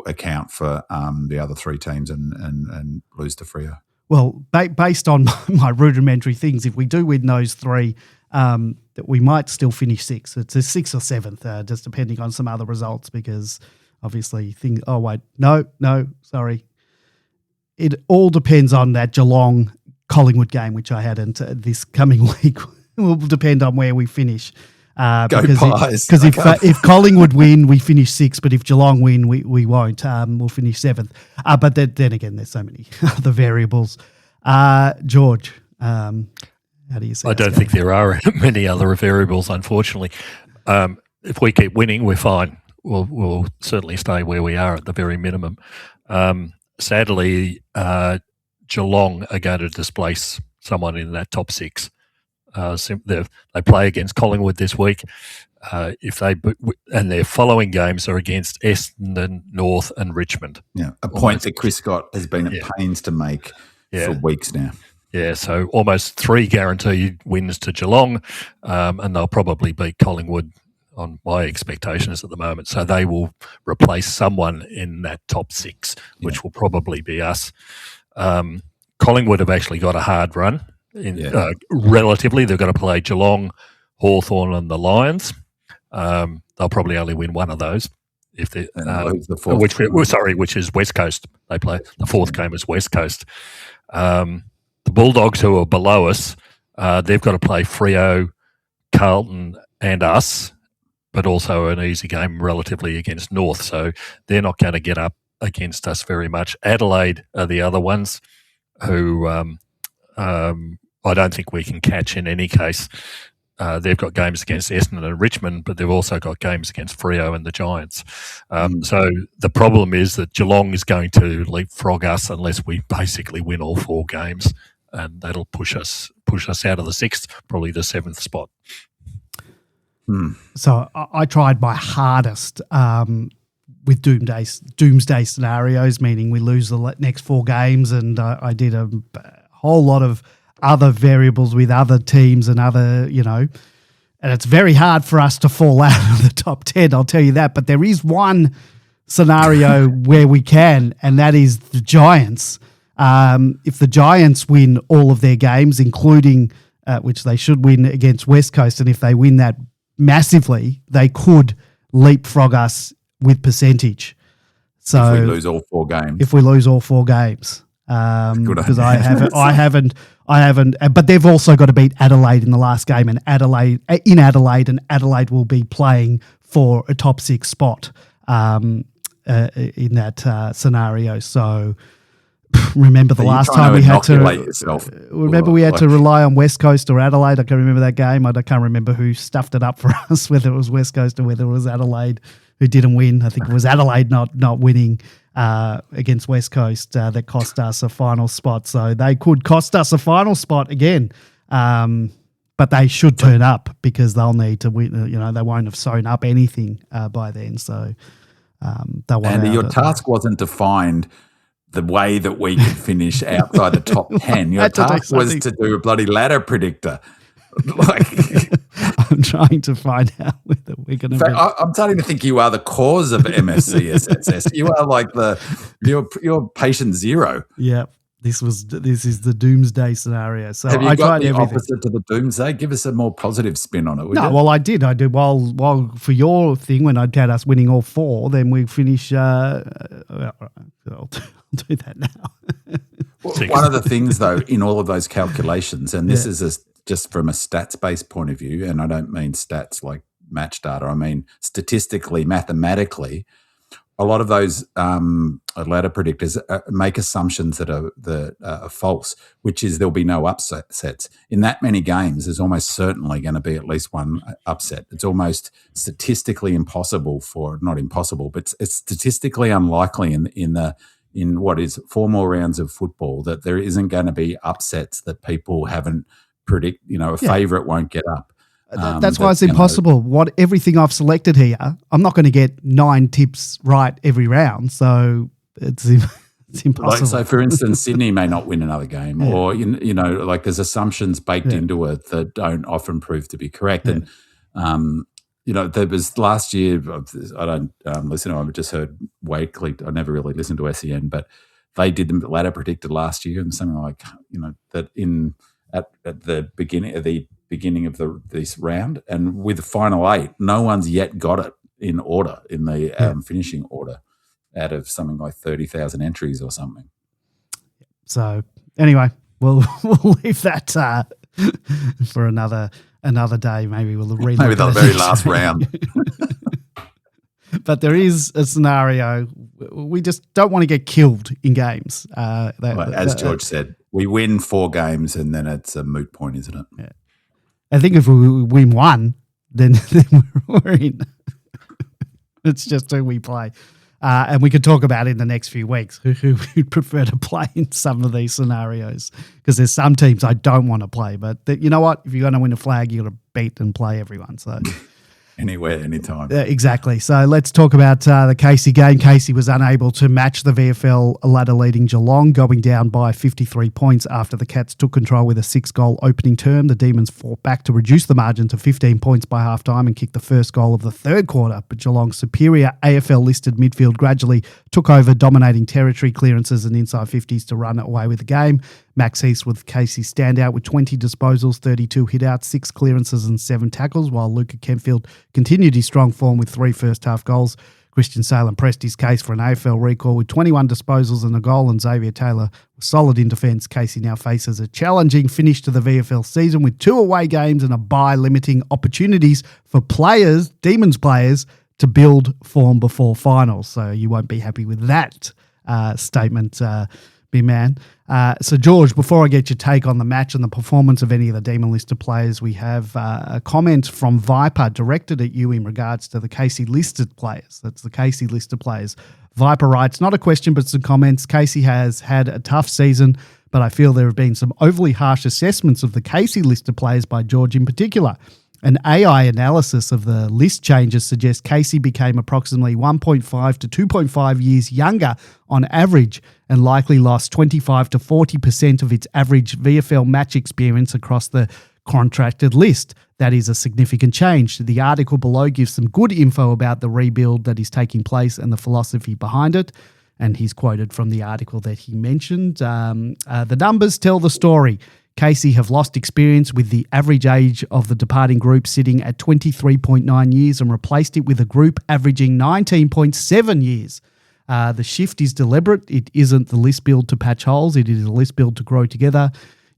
account for the other 3 teams and lose to Freo. Well, based on my rudimentary things, if we do win those 3, that we might still finish 6th. It's a 6th or 7th, just depending on some other results, because obviously things. Oh wait, no, sorry. It all depends on that Geelong Collingwood game, which I had this coming week. Will depend on where we finish. Because if Collingwood win, we finish 6th, but if Geelong win, we won't. We'll finish 7th. But then again, there's so many other variables. George, how do you see? I don't think there are many other variables, unfortunately. If we keep winning, we're fine. We'll certainly stay where we are at the very minimum. Sadly, Geelong are going to displace someone in that top 6. They play against Collingwood this week. And their following games are against Essendon, North, and Richmond. Yeah, a point that Chris Scott has been at pains to make for weeks now. Yeah, so almost 3 guaranteed wins to Geelong, and they'll probably beat Collingwood on my expectations at the moment. So they will replace someone in that top 6, which will probably be us. Collingwood have actually got a hard run. Relatively, they've got to play Geelong, Hawthorn, and the Lions. They'll probably only win one of those. If they, the fourth which is West Coast. They play the fourth game is West Coast. The Bulldogs, who are below us, they've got to play Freo, Carlton, and us, but also an easy game relatively against North. So they're not going to get up against us very much. Adelaide are the other ones who I don't think we can catch in any case. They've got games against Essendon and Richmond, but they've also got games against Freo and the Giants. So the problem is that Geelong is going to leapfrog us unless we basically win all 4 games, and that'll push us out of the 6th, probably the 7th spot. So I tried my hardest with doomsday scenarios, meaning we lose the next 4 games, and I did a whole lot of other variables with other teams and other, and it's very hard for us to fall out of the top 10, I'll tell you that. But there is one scenario where we can, and that is the Giants. If the Giants win all of their games, including, which they should win against West Coast, and if they win that massively, they could leapfrog us with percentage. So if we lose all 4 games. Because I haven't, but they've also got to beat Adelaide in the last game, and Adelaide will be playing for a top 6 spot in that scenario. So remember the last time we had to rely on West Coast or Adelaide. I can't remember that game. I can't remember who stuffed it up for us, whether it was West Coast or whether it was Adelaide who didn't win. I think it was Adelaide not winning against West Coast that cost us a final spot. So they could cost us a final spot again, but they should turn up because they'll need to win. They won't have sewn up anything by then. So they'll want. And your task wasn't to find the way that we could finish outside the top 10. Your task was to do a bloody ladder predictor. I'm trying to find out whether we're going to. I'm starting to think you are the cause of MSCSS. You are you're patient zero. Yeah, this is the doomsday scenario. So have you I got tried the everything. opposite to the doomsday? Give us a more positive spin on it. Well, I did. While for your thing when I'd had us winning all 4, then we finish. I'll do that now. One of the things, though, in all of those calculations, and this is just from a stats-based point of view, and I don't mean stats like match data, I mean statistically, mathematically, a lot of those ladder predictors make assumptions that are false, which is there'll be no upsets. In that many games, there's almost certainly going to be at least one upset. It's almost statistically impossible not impossible, but it's statistically unlikely in what is 4 more rounds of football that there isn't going to be upsets that people haven't predict. A favourite won't get up. That's why it's impossible. Everything I've selected here, I'm not going to get 9 tips right every round, so it's impossible. So, for instance, Sydney may not win another game, or there's assumptions baked into it that don't often prove to be correct. And there was last year. I don't listen to them. I just heard Wakely. I never really listened to SEN, but they did the ladder predicted last year, and something like that at the beginning of this round, and with the final 8, no one's yet got it in order in the finishing order out of something like 30,000 entries or something. So anyway, we'll leave that for another day. Maybe we'll read the very last round. But there is a scenario. We just don't want to get killed in games. As George said, we win 4 games and then it's a moot point, isn't it? Yeah. I think if we win 1, then we're in. It's just who we play. And we could talk about in the next few weeks who we'd prefer to play in some of these scenarios, because there's some teams I don't want to play. But you know what? If you're going to win a flag, you've got to beat and play everyone. So Anywhere, anytime. Exactly. So let's talk about the Casey game. Casey was unable to match the VFL ladder-leading Geelong, going down by 53 points after the Cats took control with a 6-goal opening term. The Demons fought back to reduce the margin to 15 points by halftime and kicked the first goal of the third quarter. But Geelong's superior AFL-listed midfield gradually took over, dominating territory, clearances and inside 50s to run away with the game. Max Heath with Casey's standout with 20 disposals, 32 hit-outs, 6 clearances and 7 tackles, while Luca Kempfield continued his strong form with 3 first-half goals. Christian Salem pressed his case for an AFL recall with 21 disposals and a goal, and Xavier Taylor was solid in defence. Casey now faces a challenging finish to the VFL season with 2 away games and a bye, limiting opportunities for players, Demons players, to build form before finals. So you won't be happy with that statement, big man. So, George, before I get your take on the match and the performance of any of the Demon-listed players, we have a comment from Viper directed at you in regards to the Casey-listed players. That's the Casey-listed players. Viper writes, not a question, but some comments. Casey has had a tough season, but I feel there have been some overly harsh assessments of the Casey-listed players by George in particular. An AI analysis of the list changes suggests Casey became approximately 1.5 to 2.5 years younger on average and likely lost 25 to 40% of its average VFL match experience across the contracted list. That is a significant change. The article below gives some good info about the rebuild that is taking place and the philosophy behind it. And he's quoted from the article that he mentioned. The numbers tell the story. Casey have lost experience with the average age of the departing group sitting at 23.9 years and replaced it with a group averaging 19.7 years. The shift is deliberate. It isn't the list build to patch holes. It is a list build to grow together.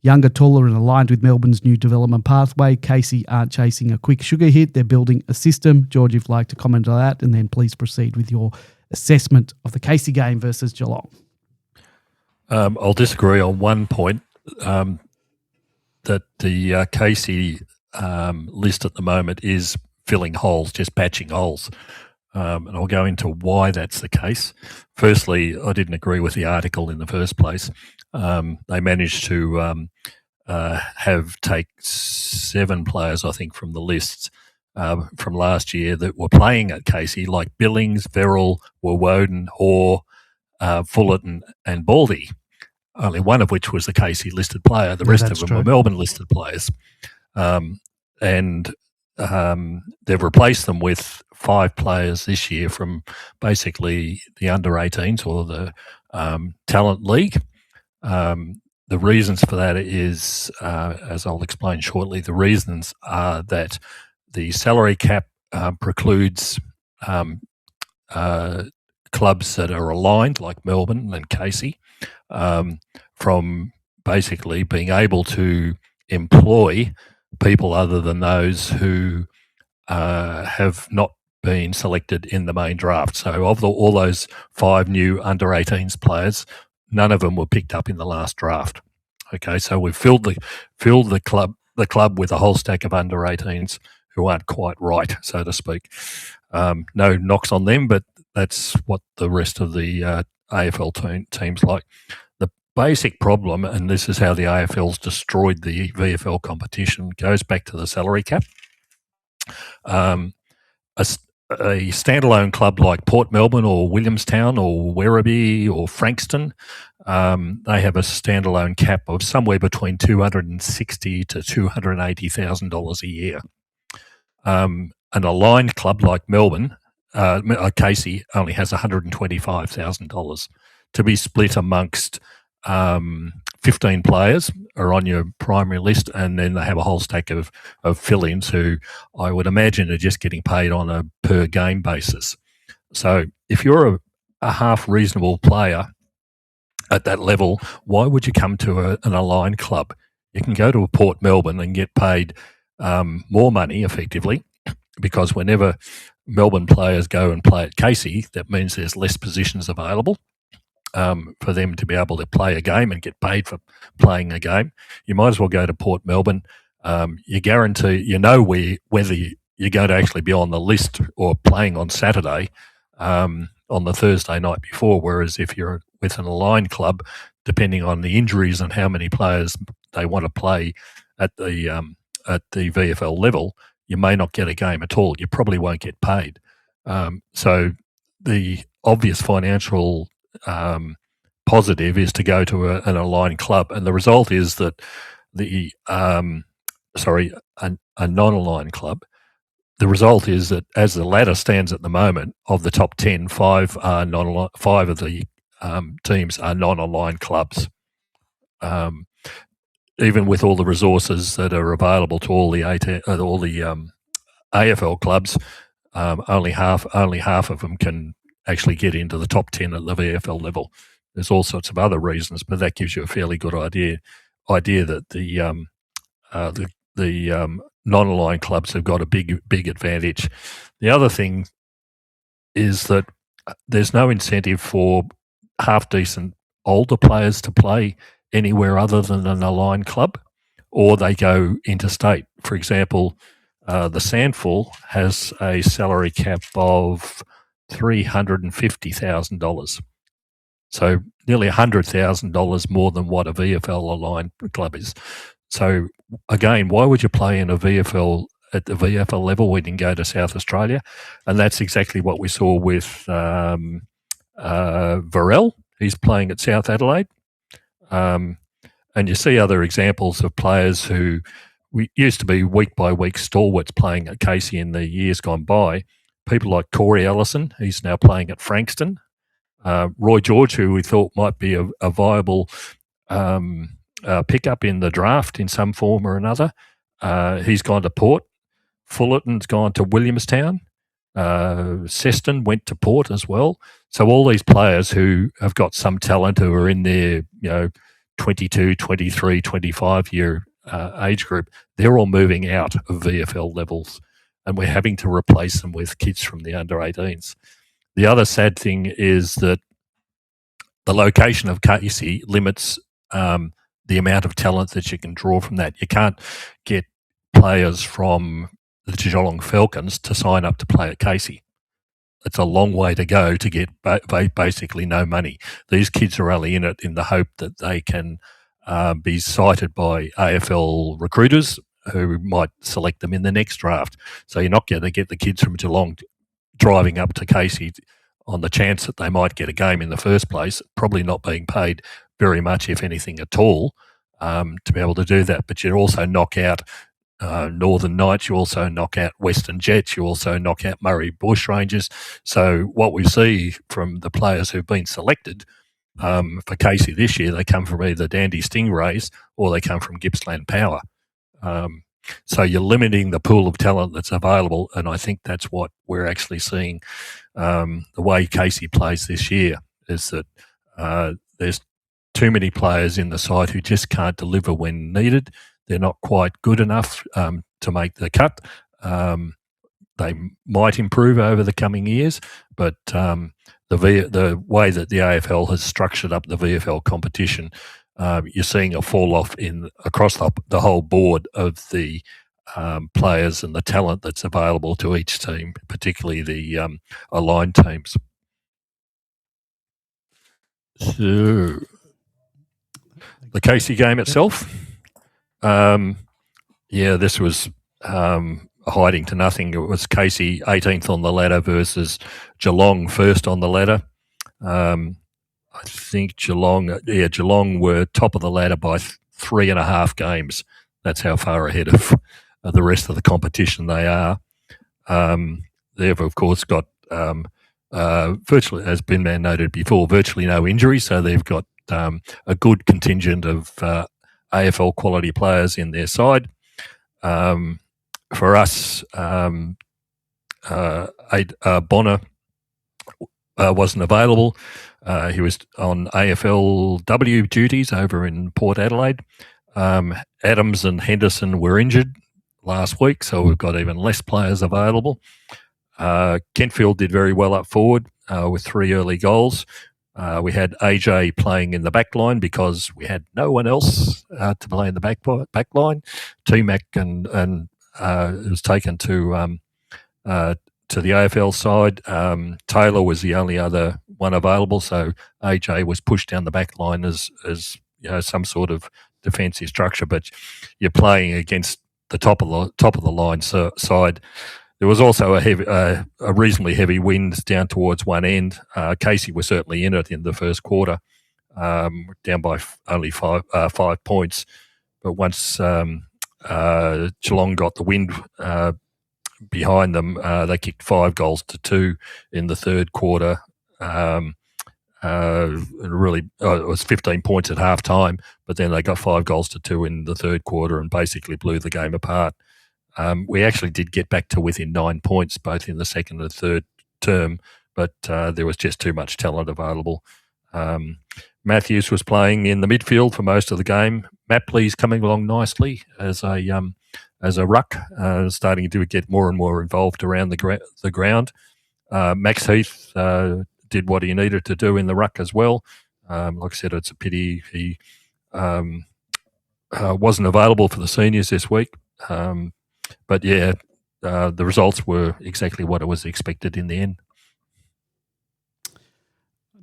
Younger, taller and aligned with Melbourne's new development pathway. Casey aren't chasing a quick sugar hit. They're building a system. George, if you'd like to comment on that, and then please proceed with your assessment of the Casey game versus Geelong. I'll disagree on one point. That the Casey list at the moment is filling holes, just patching holes. And I'll go into why that's the case. Firstly, I didn't agree with the article in the first place. They managed to take 7 players, I think, from the lists from last year that were playing at Casey, like Billings, Verrill, Woden, Hoare, Fullerton and Baldy. Only one of which was the Casey listed player. The rest of them were Melbourne listed players. And they've replaced them with 5 players this year from basically the under-18s or the talent league. The reasons for that is, as I'll explain shortly, the reasons are that the salary cap precludes clubs that are aligned, like Melbourne and Casey, from basically being able to employ people other than those who have not been selected in the main draft. So of all those 5 new under-18s players, none of them were picked up in the last draft. Okay, so we've filled the club with a whole stack of under-18s who aren't quite right, so to speak. No knocks on them, but that's what the rest of the AFL teams like. The basic problem, and this is how the AFL's destroyed the VFL competition, goes back to the salary cap. A standalone club like Port Melbourne or Williamstown or Werribee or Frankston, they have a standalone cap of somewhere between $260,000 to $280,000 a year. An aligned club like Melbourne, Casey, only has $125,000 to be split amongst 15 players are on your primary list, and then they have a whole stack of fill-ins who I would imagine are just getting paid on a per game basis. So if you're a half reasonable player at that level, why would you come to an aligned club? You can go to a Port Melbourne and get paid more money effectively, because whenever Melbourne players go and play at Casey, that means there's less positions available for them to be able to play a game and get paid for playing a game. You might as well go to Port Melbourne. You guarantee, whether you're going to actually be on the list or playing on Saturday on the Thursday night before, whereas if you're with an aligned club, depending on the injuries and how many players they want to play at the VFL level, you may not get a game at all. You probably won't get paid. So the obvious financial positive is to go to an aligned club, and the result is that a non-aligned club. The result is that as the ladder stands at the moment, of the top 10, five of the teams are non-aligned clubs. Even with all the resources that are available to all the AFL clubs, only half of them can actually get into the top 10 at the VFL level. There's all sorts of other reasons, but that gives you a fairly good idea that the non-aligned clubs have got a big advantage. The other thing is that there's no incentive for half-decent older players to play anywhere other than an aligned club, or they go interstate. For example, the Sandful has a salary cap of $350,000. So nearly $100,000 more than what a VFL aligned club is. So again, why would you play in a VFL at the VFL level when you can go to South Australia? And that's exactly what we saw with Varel. He's playing at South Adelaide. And you see other examples of players who we used to be week by week stalwarts playing at Casey in the years gone by. People like Corey Ellison, he's now playing at Frankston. Roy George, who we thought might be a viable pickup in the draft in some form or another, he's gone to Port. Fullerton's gone to Williamstown. Seston went to Port as well. So all these players who have got some talent, who are in their 22, 23, 25 year age group, they're all moving out of VFL levels, and we're having to replace them with kids from the under 18s. The other sad thing is that the location of Casey limits the amount of talent that you can draw from that. You can't get players from the Geelong Falcons to sign up to play at Casey. It's a long way to go to get basically no money. These kids are only in it in the hope that they can be cited by AFL recruiters who might select them in the next draft. So you're not going to get the kids from Geelong driving up to Casey on the chance that they might get a game in the first place, probably not being paid very much, if anything at all, to be able to do that. But you also knock out Northern Knights, you also knock out Western Jets, you also knock out Murray Bushrangers. So what we see from the players who've been selected for Casey this year, they come from either Dandy Stingrays or they come from Gippsland Power. So you're limiting the pool of talent that's available, and I think that's what we're actually seeing. The way Casey plays this year is that there's too many players in the side who just can't deliver when needed. They're not quite good enough to make the cut. They might improve over the coming years, but the way that the AFL has structured up the VFL competition, you're seeing a fall off across the whole board of the players and the talent that's available to each team, particularly the aligned teams. So the Casey game itself, this was hiding to nothing. It was Casey 18th on the ladder versus Geelong first on the ladder. I think Geelong were top of the ladder by 3.5 games. That's how far ahead of the rest of the competition they are. They've, of course, got virtually, as Binman noted before, virtually no injuries. So they've got a good contingent of AFL quality players in their side. For us, Bonner wasn't available. He was on AFLW duties over in Port Adelaide. Adams and Henderson were injured last week, so we've got even less players available. Kentfield did very well up forward with 3 early goals. We had AJ playing in the back line because we had no one else to play in the back line. T-Mac and it was taken to the AFL side. Taylor was the only other one available, so AJ was pushed down the back line as some sort of defensive structure. But you're playing against the top of the line side. There was also a reasonably heavy wind down towards one end. Casey was certainly in it in the first quarter, down by only 5 points. But once Geelong got the wind behind them, they kicked 5-2 in the third quarter. It was 15 points at half time, but then they got 5-2 in the third quarter and basically blew the game apart. We actually did get back to within 9 points, both in the second and third term, but there was just too much talent available. Matthews was playing in the midfield for most of the game. Mapley's coming along nicely as a ruck, starting to get more and more involved around the ground. Max Heath did what he needed to do in the ruck as well. Like I said, it's a pity he wasn't available for the seniors this week. But yeah, the results were exactly what it was expected in the end.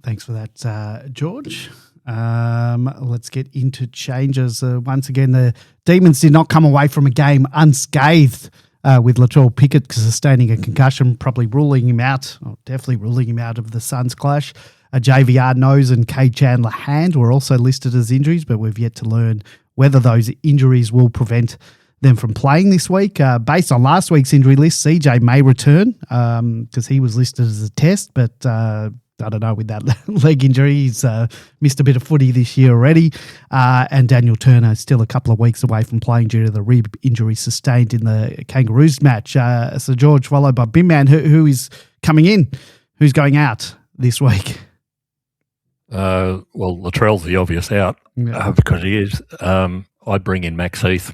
Thanks for that, George. Let's get into changes. Once again, the Demons did not come away from a game unscathed with Latrell Pickett sustaining a concussion, probably definitely ruling him out of the Suns clash. JVR Nose and Kay Chandler Hand were also listed as injuries, but we've yet to learn whether those injuries will prevent them from playing this week. Based on last week's injury list, CJ may return because he was listed as a test, but I don't know, with that leg injury, he's missed a bit of footy this year already. And Daniel Turner is still a couple of weeks away from playing due to the rib injury sustained in the Kangaroos match. So George, followed by Binman, who is coming in? Who's going out this week? Well, Latrell's the obvious out because he is. I'd bring in Max Heath.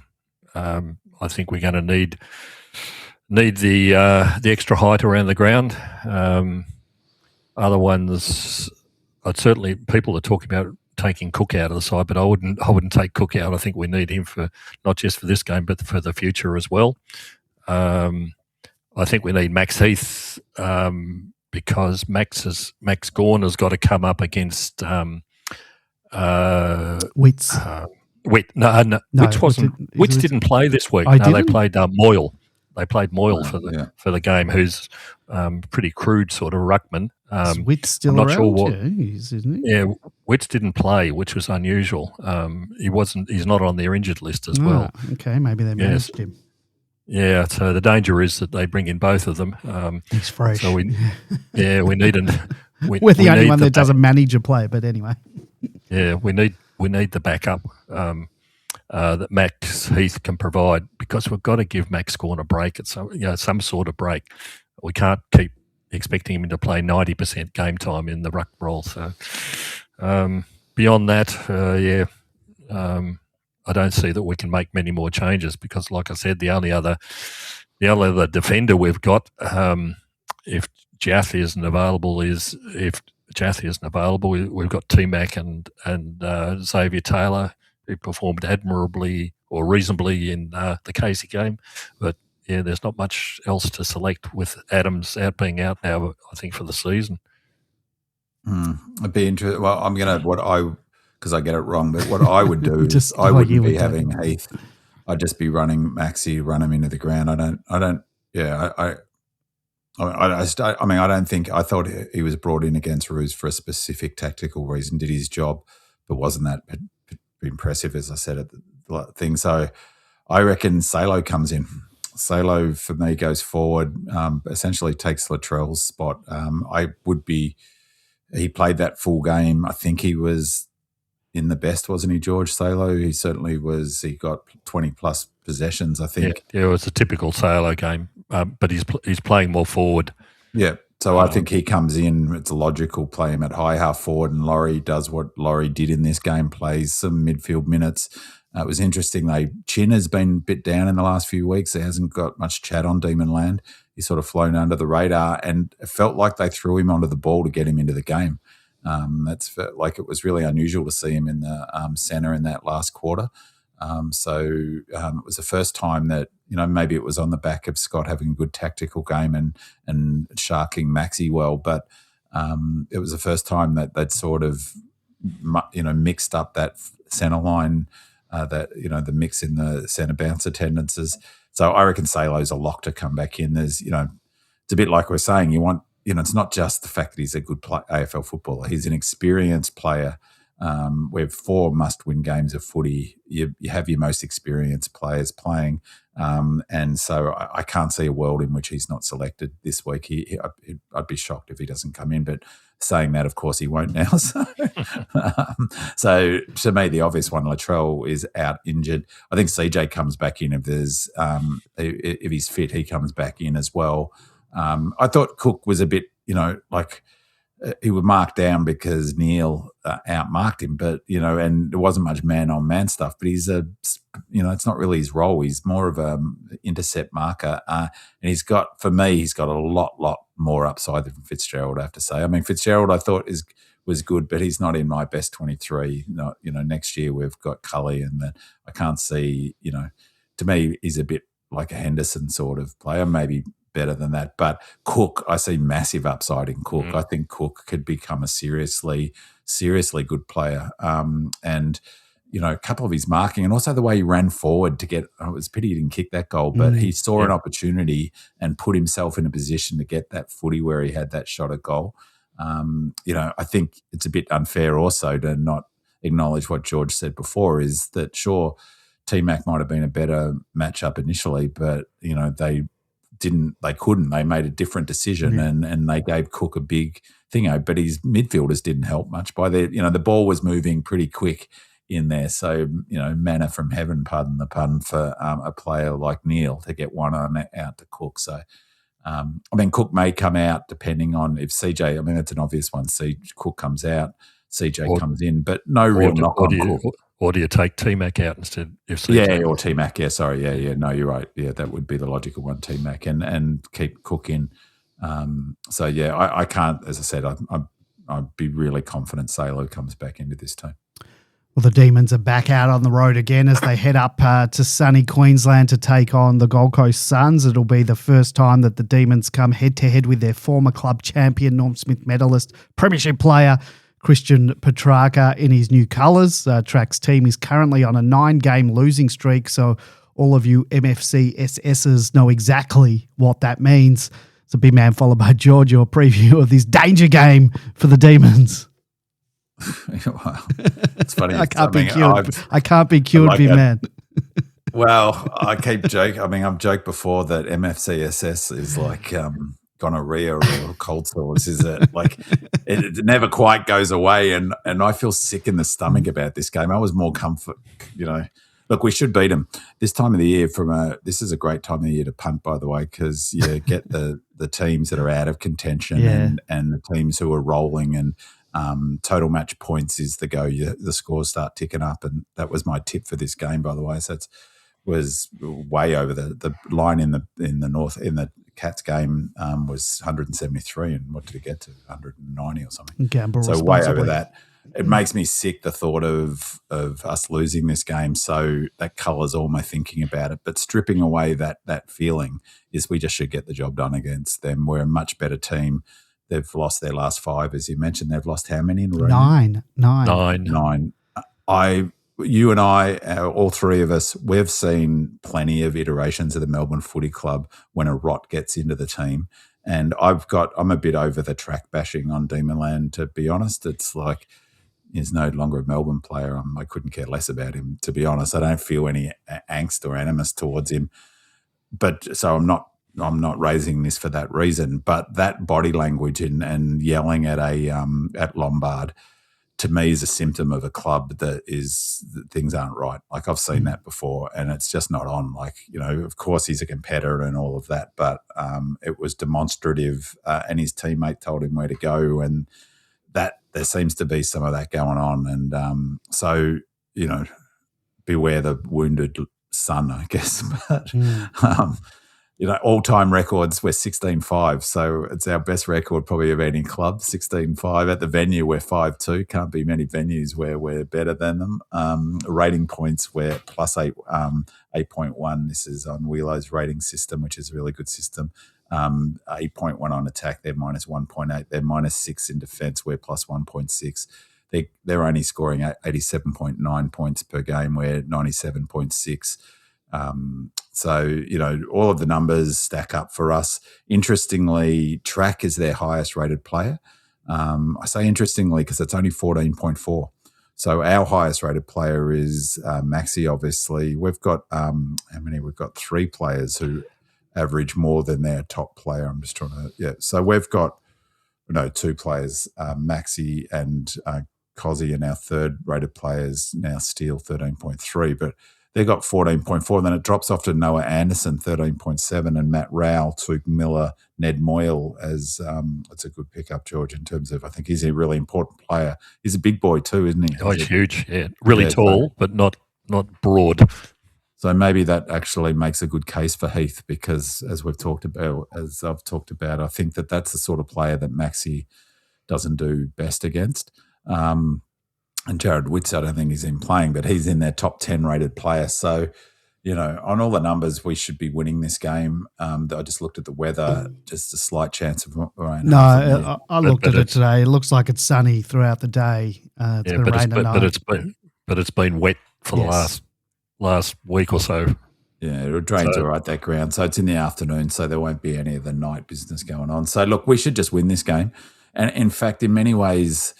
I think we're going to need the extra height around the ground. Other ones, people are talking about taking Cook out of the side, but I wouldn't take Cook out. I think we need him for not just for this game, but for the future as well. I think we need Max Heath because Max Gawn has got to come up against Wits. No, Wits didn't play this week. They played Moyle. They played Moyle for the game, who's pretty crude sort of ruckman. Is Wits still I'm not around? sure what. Isn't he? Yeah, Wits didn't play, which was unusual. He's not on their injured list as well. Okay, maybe they managed him. Yeah, so the danger is that they bring in both of them. He's fresh. So we need an. We're the only one that doesn't manage a player, but anyway. Yeah, we need the backup that Max Heath can provide, because we've got to give Max Gawn a break at some sort of break. We can't keep expecting him to play 90% game time in the ruck role. So beyond that, I don't see that we can make many more changes, because, like I said, the only other defender we've got, if Jath isn't available, we've got T-Mac and Xavier Taylor, who performed admirably or reasonably in the Casey game. But yeah, there's not much else to select with Adams being out now, I think, for the season. I'd be interested. Well, I'm going to, because I get it wrong, but what I would do is I wouldn't be having Heath. I'd just be running Maxi, run him into the ground. I thought he was brought in against Roos for a specific tactical reason, did his job, but wasn't that impressive, as I said at the thing. So I reckon Salo comes in. Salo, for me, goes forward, essentially takes Latrell's spot. He played that full game. I think he was in the best, wasn't he, George Salo? He certainly was. He got 20-plus possessions, I think. Yeah, it was a typical Salo game, but he's playing more forward. Yeah, so I think he comes in. It's logical, play him at high half forward, and Laurie does what Laurie did in this game, plays some midfield minutes. It was interesting. Chin has been a bit down in the last few weeks. There hasn't got much chat on Demon Land. He's sort of flown under the radar, and it felt like they threw him onto the ball to get him into the game. It was really unusual to see him in the centre in that last quarter. It was the first time that, maybe it was on the back of Scott having a good tactical game and sharking Maxi well, but it was the first time that they'd sort of, mixed up that centre line that, the mix in the centre bounce attendances. So I reckon Salo's a lock to come back in. There's, it's a bit like we're saying, you want, it's not just the fact that he's a good AFL footballer. He's an experienced player. We have 4 must-win games of footy. You have your most experienced players playing. And so I can't see a world in which he's not selected this week. I'd be shocked if he doesn't come in. But saying that, of course, he won't now. So to me, the obvious one, Latrell is out injured. I think CJ comes back in if he's fit. He comes back in as well. I thought Cook was a bit, he was marked down because Neil outmarked him, but, and there wasn't much man-on-man stuff, but he's it's not really his role. He's more of a intercept marker. And he's got a lot more upside than Fitzgerald, I have to say. I mean, Fitzgerald I thought was good, but he's not in my best 23. Next year we've got Cully, and then I can't see, to me, he's a bit like a Henderson sort of player, maybe better than that. But Cook, I see massive upside in Cook. I think Cook could become a seriously good player. And, a couple of his marking and also the way he ran forward to get, it was a pity he didn't kick that goal, but he saw an opportunity and put himself in a position to get that footy where he had that shot at goal. I think it's a bit unfair also to not acknowledge what George said before, is that sure, T-Mac might have been a better matchup initially, but, they couldn't. They made a different decision and they gave Cook a big thing. But his midfielders didn't help much. The ball was moving pretty quick in there. So, manna from heaven, pardon the pun, for a player like Neil to get one on out to Cook. So, Cook may come out depending on if CJ, that's an obvious one. Cook comes out, CJ comes in, but no real knock on Cook. Or do you take T-Mac out instead? If CJ or T-Mac. Yeah, sorry. Yeah. No, you're right. Yeah, that would be the logical one, T-Mac, and keep Cook in. I can't, as I said, I'd be really confident Salo comes back into this team. Well, the Demons are back out on the road again as they head up to sunny Queensland to take on the Gold Coast Suns. It'll be the first time that the Demons come head-to-head with their former club champion, Norm Smith medalist, premiership player, Christian Petrarca in his new colours. Track's team is currently on a 9-game losing streak, so all of you MFC SSs know exactly what that means. It's a big man followed by George, your preview of this danger game for the Demons. Wow. It's funny. I can't be cured, big man. Well, I keep joking. I've joked before that MFCSS is like gonorrhea or cold sores. Is it like it never quite goes away? And I feel sick in the stomach about this game. I was more comfort, Look, we should beat them this time of the year. This is a great time of the year to punt, by the way, because you get the teams that are out of contention and the teams who are rolling, and total match points is the go. The scores start ticking up, and that was my tip for this game, by the way. So it was way over the line in the North in the Cats game was 173, and what did it get to? 190 or something. Gamble so way over that. It makes me sick, the thought of us losing this game. So that colours all my thinking about it. But stripping away that feeling is we just should get the job done against them. We're a much better team. They've lost their last 5, as you mentioned. They've lost how many in a row? 9. 9. You and I, all 3 of us, we've seen plenty of iterations of the Melbourne Footy Club when a rot gets into the team. And I'm a bit over the track bashing on Demonland, to be honest. It's like he's no longer a Melbourne player. I couldn't care less about him, to be honest. I don't feel any angst or animus towards him. But so I'm not raising this for that reason. But that body language and yelling at at Lombard, to me, is a symptom of a club that things aren't right. Like, I've seen that before, and it's just not on. Like, of course he's a competitor and all of that, but it was demonstrative, and his teammate told him where to go, and that there seems to be some of that going on. And so, beware the wounded son, I guess. But all-time records, we're 16-5, so it's our best record probably of any club, 16-5. At the venue, we're 5-2. Can't be many venues where we're better than them. Rating points, we're plus 8.1. This is on Wheelo's rating system, which is a really good system. 8.1 on attack, they're minus 1.8. They're minus 6 in defence, we're plus 1.6. they're only scoring 87.9 points per game. We're 97.6. So, all of the numbers stack up for us. Interestingly, Track is their highest rated player. I say interestingly because it's only 14.4. So our highest rated player is Maxi, obviously. We've got, how many? We've got 3 players who average more than their top player. I'm just trying to, So we've got, 2 players, Maxi and Cozzy, and our third rated players now Steele 13.3, but they got 14.4. Then it drops off to Noah Anderson 13.7 and Matt Rowell, Tuke Miller, Ned Moyle as it's a good pickup, George, in terms of I think he's a really important player. He's a big boy too, isn't he? Oh, he's huge, yeah. Really tall, but not broad. So maybe that actually makes a good case for Heath because as I've talked about, I think that's the sort of player that Maxi doesn't do best against. And Jared Witts, I don't think he's in playing, but he's in their top 10 rated player. So, on all the numbers, we should be winning this game. I just looked at the weather, just a slight chance of rain. No, I looked at it today. It looks like it's sunny throughout the day. It's been raining tonight. But it's been wet for the last week or so. Yeah, it drains all right, that ground. So it's in the afternoon, so there won't be any of the night business going on. So, look, we should just win this game. And, in fact, in many ways,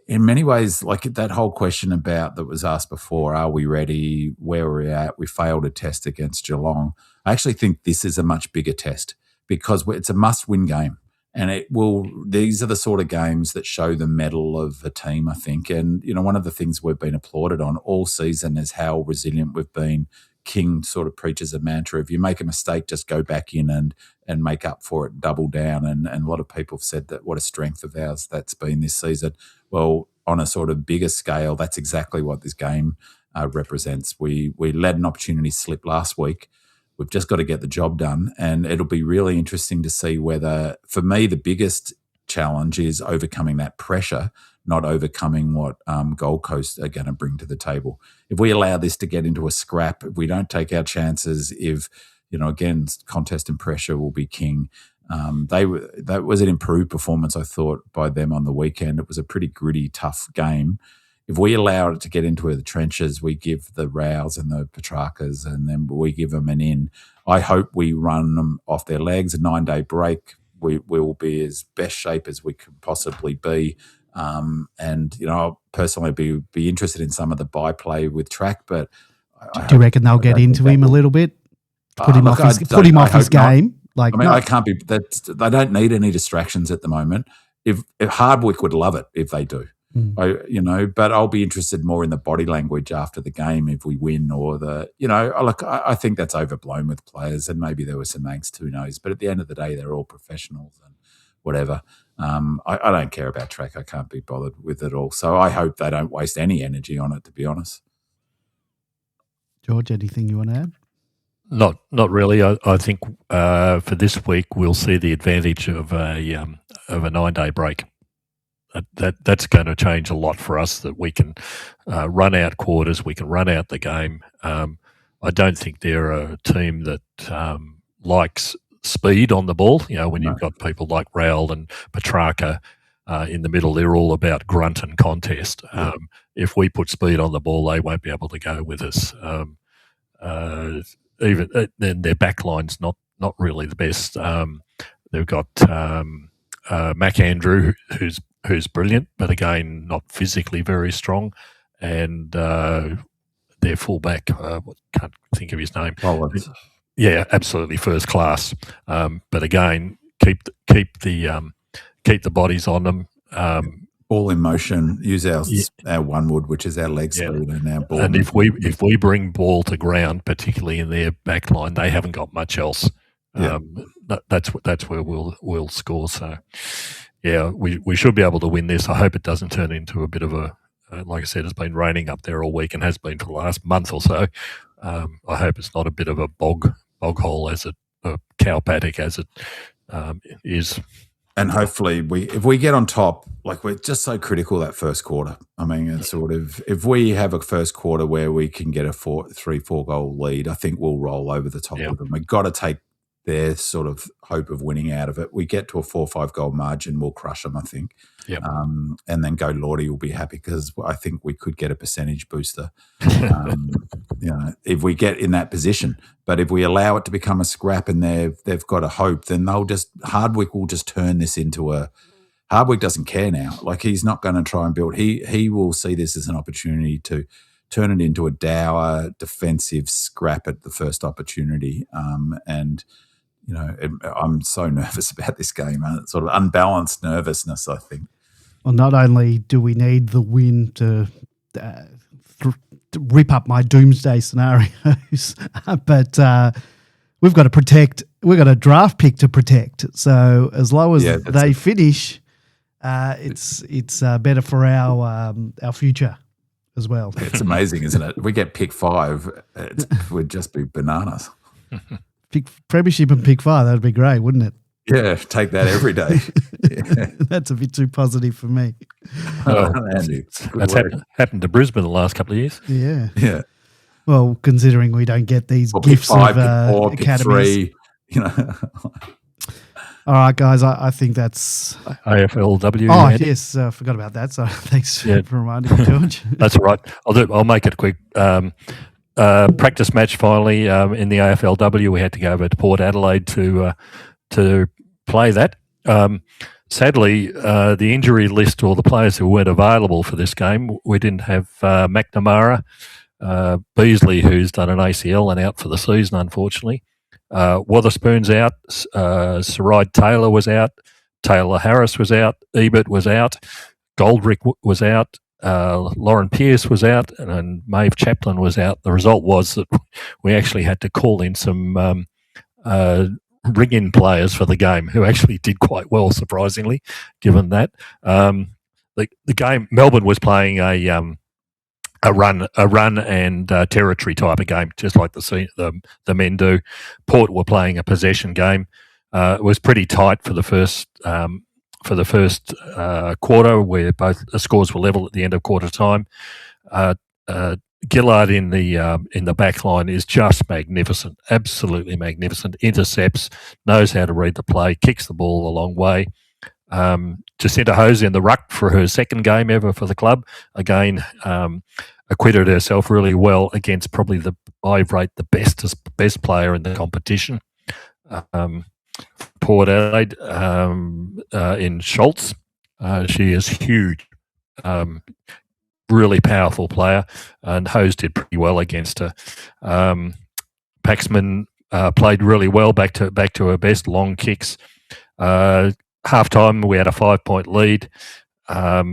like that whole question about that was asked before, are we ready? Where are we at? We failed a test against Geelong. I actually think this is a much bigger test because it's a must-win game. And these are the sort of games that show the mettle of a team, I think. And, one of the things we've been applauded on all season is how resilient we've been. King sort of preaches a mantra. If you make a mistake, just go back in and make up for it, double down. And a lot of people have said that what a strength of ours that's been this season. Well, on a sort of bigger scale, that's exactly what this game represents. We let an opportunity slip last week. We've just got to get the job done. And it'll be really interesting to see whether, for me, the biggest challenge is overcoming that pressure, not overcoming what Gold Coast are going to bring to the table. If we allow this to get into a scrap, if we don't take our chances, if, again, contest and pressure will be king. That was an improved performance, I thought, by them on the weekend. It was a pretty gritty, tough game. If we allow it to get into the trenches, we give the Rows and the Petrarcas and then we give them an in. I hope we run them off their legs, a 9-day break. We will be as best shape as we could possibly be. And, I'll personally be interested in some of the byplay with Track, but do you reckon they'll get into him a little bit? Put him off his game? I can't be that. They don't need any distractions at the moment. If Hardwick would love it if they do, but I'll be interested more in the body language after the game if we win or I think that's overblown with players and maybe there was some angst, who knows? But at the end of the day, they're all professionals and whatever. I don't care about Track. I can't be bothered with it all. So I hope they don't waste any energy on it, to be honest. George, anything you want to add? Not really. I think for this week we'll see the advantage of a 9-day break. That's going to change a lot for us. That we can run out quarters, we can run out the game. I don't think they're a team that likes speed on the ball. When you've got people like Rowell and Petrarca in the middle, they're all about grunt and contest. If we put speed on the ball, they won't be able to go with us. Even then, their backline's not really the best. They've got Mac Andrew, who's brilliant, but again not physically very strong, and their fullback, can't think of his name. Collins. Yeah, absolutely first class. But again, keep the bodies on them. All in motion. Use our one wood, which is our leg speed, and our ball. And if we bring ball to ground, particularly in their back line, they haven't got much else. That's where we'll score. So, we should be able to win this. I hope it doesn't turn into a bit of a like I said, it's been raining up there all week and has been for the last month or so. I hope it's not a bit of a bog hole a cow paddock as it is. And hopefully if we get on top, we're just so critical that first quarter. I mean, it's sort of, if we have a first quarter where we can get a 3-4 goal lead, I think we'll roll over the top of them. We've got to take their sort of hope of winning out of it. We get to a 4 or 5 goal margin, we'll crush them, I think. Yep. And then Go Lordy will be happy because I think we could get a percentage booster, if we get in that position. But if we allow it to become a scrap and they've got a hope, then Hardwick will just turn this into a. Hardwick doesn't care now. Like, he's not going to try and build. He will see this as an opportunity to turn it into a dour defensive scrap at the first opportunity. I'm so nervous about this game. Sort of unbalanced nervousness, I think. Well, not only do we need the win to rip up my doomsday scenarios, but we've got to protect. We've got a draft pick to protect. So as long as they finish, it's better for our future as well. It's amazing, isn't it? If we get pick 5, it would just be bananas. Pick premiership and pick 5, that'd be great, wouldn't it? Yeah, take that every day. Yeah. That's a bit too positive for me. Andy, that's happened to Brisbane the last couple of years. Yeah. Yeah. Well, considering we don't get these gifts pick 5, of pick 4, academies. pick 3, All right, guys, I think that's AFLW. Oh, yes, forgot about that. So thanks for reminding me, George. That's all right. I'll make it quick. Practice match finally in the AFLW. We had to go over to Port Adelaide to play that. Sadly, the injury list or the players who weren't available for this game, we didn't have McNamara, Beasley, who's done an ACL and out for the season, unfortunately. Wotherspoon's out. Saride Taylor was out. Taylor Harris was out. Ebert was out. Goldrick was out. Lauren Pearce was out, and Maeve Chaplin was out. The result was that we actually had to call in some ring-in players for the game who actually did quite well, surprisingly, given that. The game, Melbourne was playing a run and territory type of game, just like the men do. Port were playing a possession game. It was pretty tight for the first quarter, where both the scores were level at the end of quarter time. Gillard in the back line is just magnificent, absolutely magnificent. Intercepts, knows how to read the play, kicks the ball a long way. Jacinta Hose in the ruck for her second game ever for the club. Again, acquitted herself really well against probably I rate the best player in the competition. Port Adelaide in Schultz. She is huge, really powerful player, and Hose did pretty well against her. Paxman played really well, back to her best, long kicks. Half time, we had a 5-point lead. Our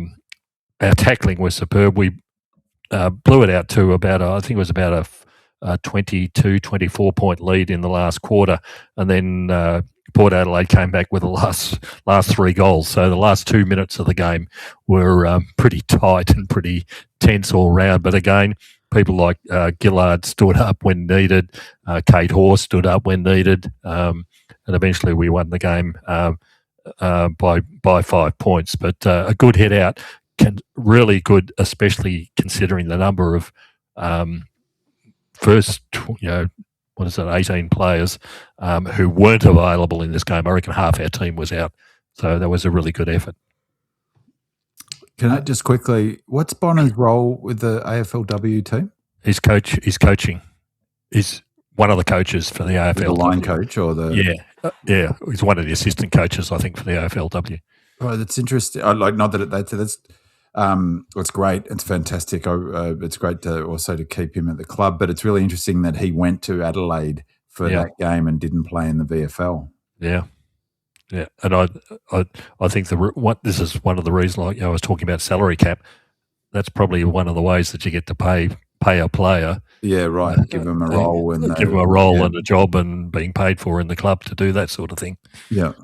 tackling was superb. We blew it out to about a 22, 24-point lead in the last quarter, and then Port Adelaide came back with the last 3 goals. So the last 2 minutes of the game were pretty tight and pretty tense all round. But again, people like Gillard stood up when needed. Kate Horse stood up when needed, and eventually we won the game by 5 points. But a good hit out, really good, especially considering the number of first, 18 players who weren't available in this game. I reckon half our team was out. So that was a really good effort. Can I just quickly, what's Bonner's role with the AFLW team? He's coaching. He's one of the coaches for the AFLW. The line coach or the... Yeah. He's one of the assistant coaches, I think, for the AFLW. Oh, that's interesting. It's great. It's fantastic. It's great to keep him at the club, but it's really interesting that he went to Adelaide for that game and didn't play in the VFL. Yeah. Yeah, and I think this is one of the reasons. Like I was talking about salary cap, that's probably one of the ways that you get to pay a player. Yeah, right. Give them a role and and a job and being paid for in the club to do that sort of thing. Yeah.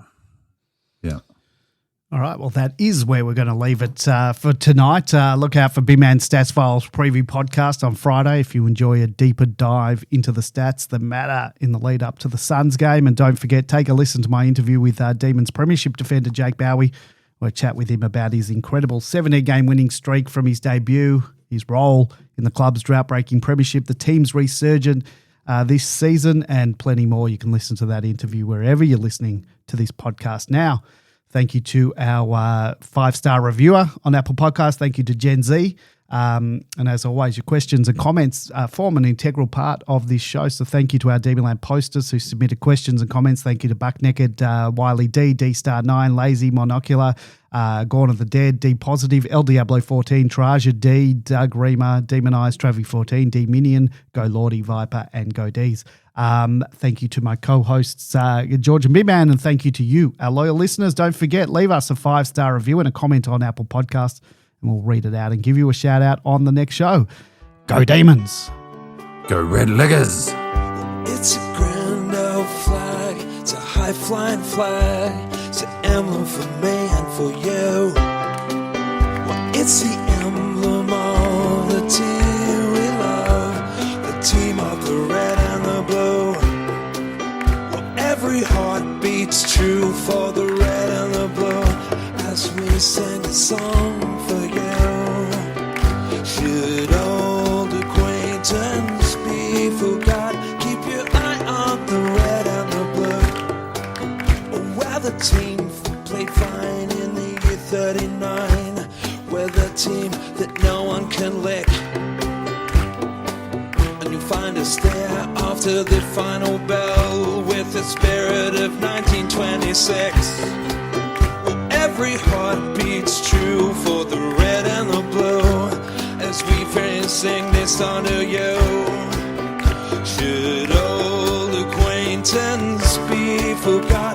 All right, well, that is where we're going to leave it for tonight. Look out for Big Man Stats Files preview podcast on Friday if you enjoy a deeper dive into the stats that matter in the lead up to the Suns game. And don't forget, take a listen to my interview with Demons Premiership defender Jake Bowie. We'll chat with him about his incredible 17-game winning streak from his debut, his role in the club's drought-breaking premiership, the team's resurgent this season, and plenty more. You can listen to that interview wherever you're listening to this podcast now. Thank you to our 5-star reviewer on Apple Podcasts. Thank you to Gen Z. And as always, your questions and comments form an integral part of this show. So thank you to our Demonland posters who submitted questions and comments. Thank you to Bucknaked, Wiley D, D-Star9, Lazy, Monocular, Gone of the Dead, D Positive, El Diablo 14, Taraja D, Doug Reamer, Demonized, Travi 14, D Minion, Go Lordy, Viper, and Go Dees. Thank you to my co-hosts, George and Bigman, and thank you to you, our loyal listeners. Don't forget, leave us a 5-star review and a comment on Apple Podcasts, and we'll read it out and give you a shout out on the next show. Go Demons! Go Red Leggers! It's a grand old flag, it's a high-flying flag, it's an emblem for me and for you. Well, it's the emblem of the team we love, the team of the red and the blue. Well, every heart beats true for the red and the blue, as we sing a song for you. Should old acquaintance be forgot, keep your eye on the red and the blue. Where the team played fine in the year 39, we're the team that no one can lick. And you'll find us there after the final bell with the spirit of 1926. Every heart beats true for the red and the blue, as we friends sing this song to you. Should old acquaintance be forgot,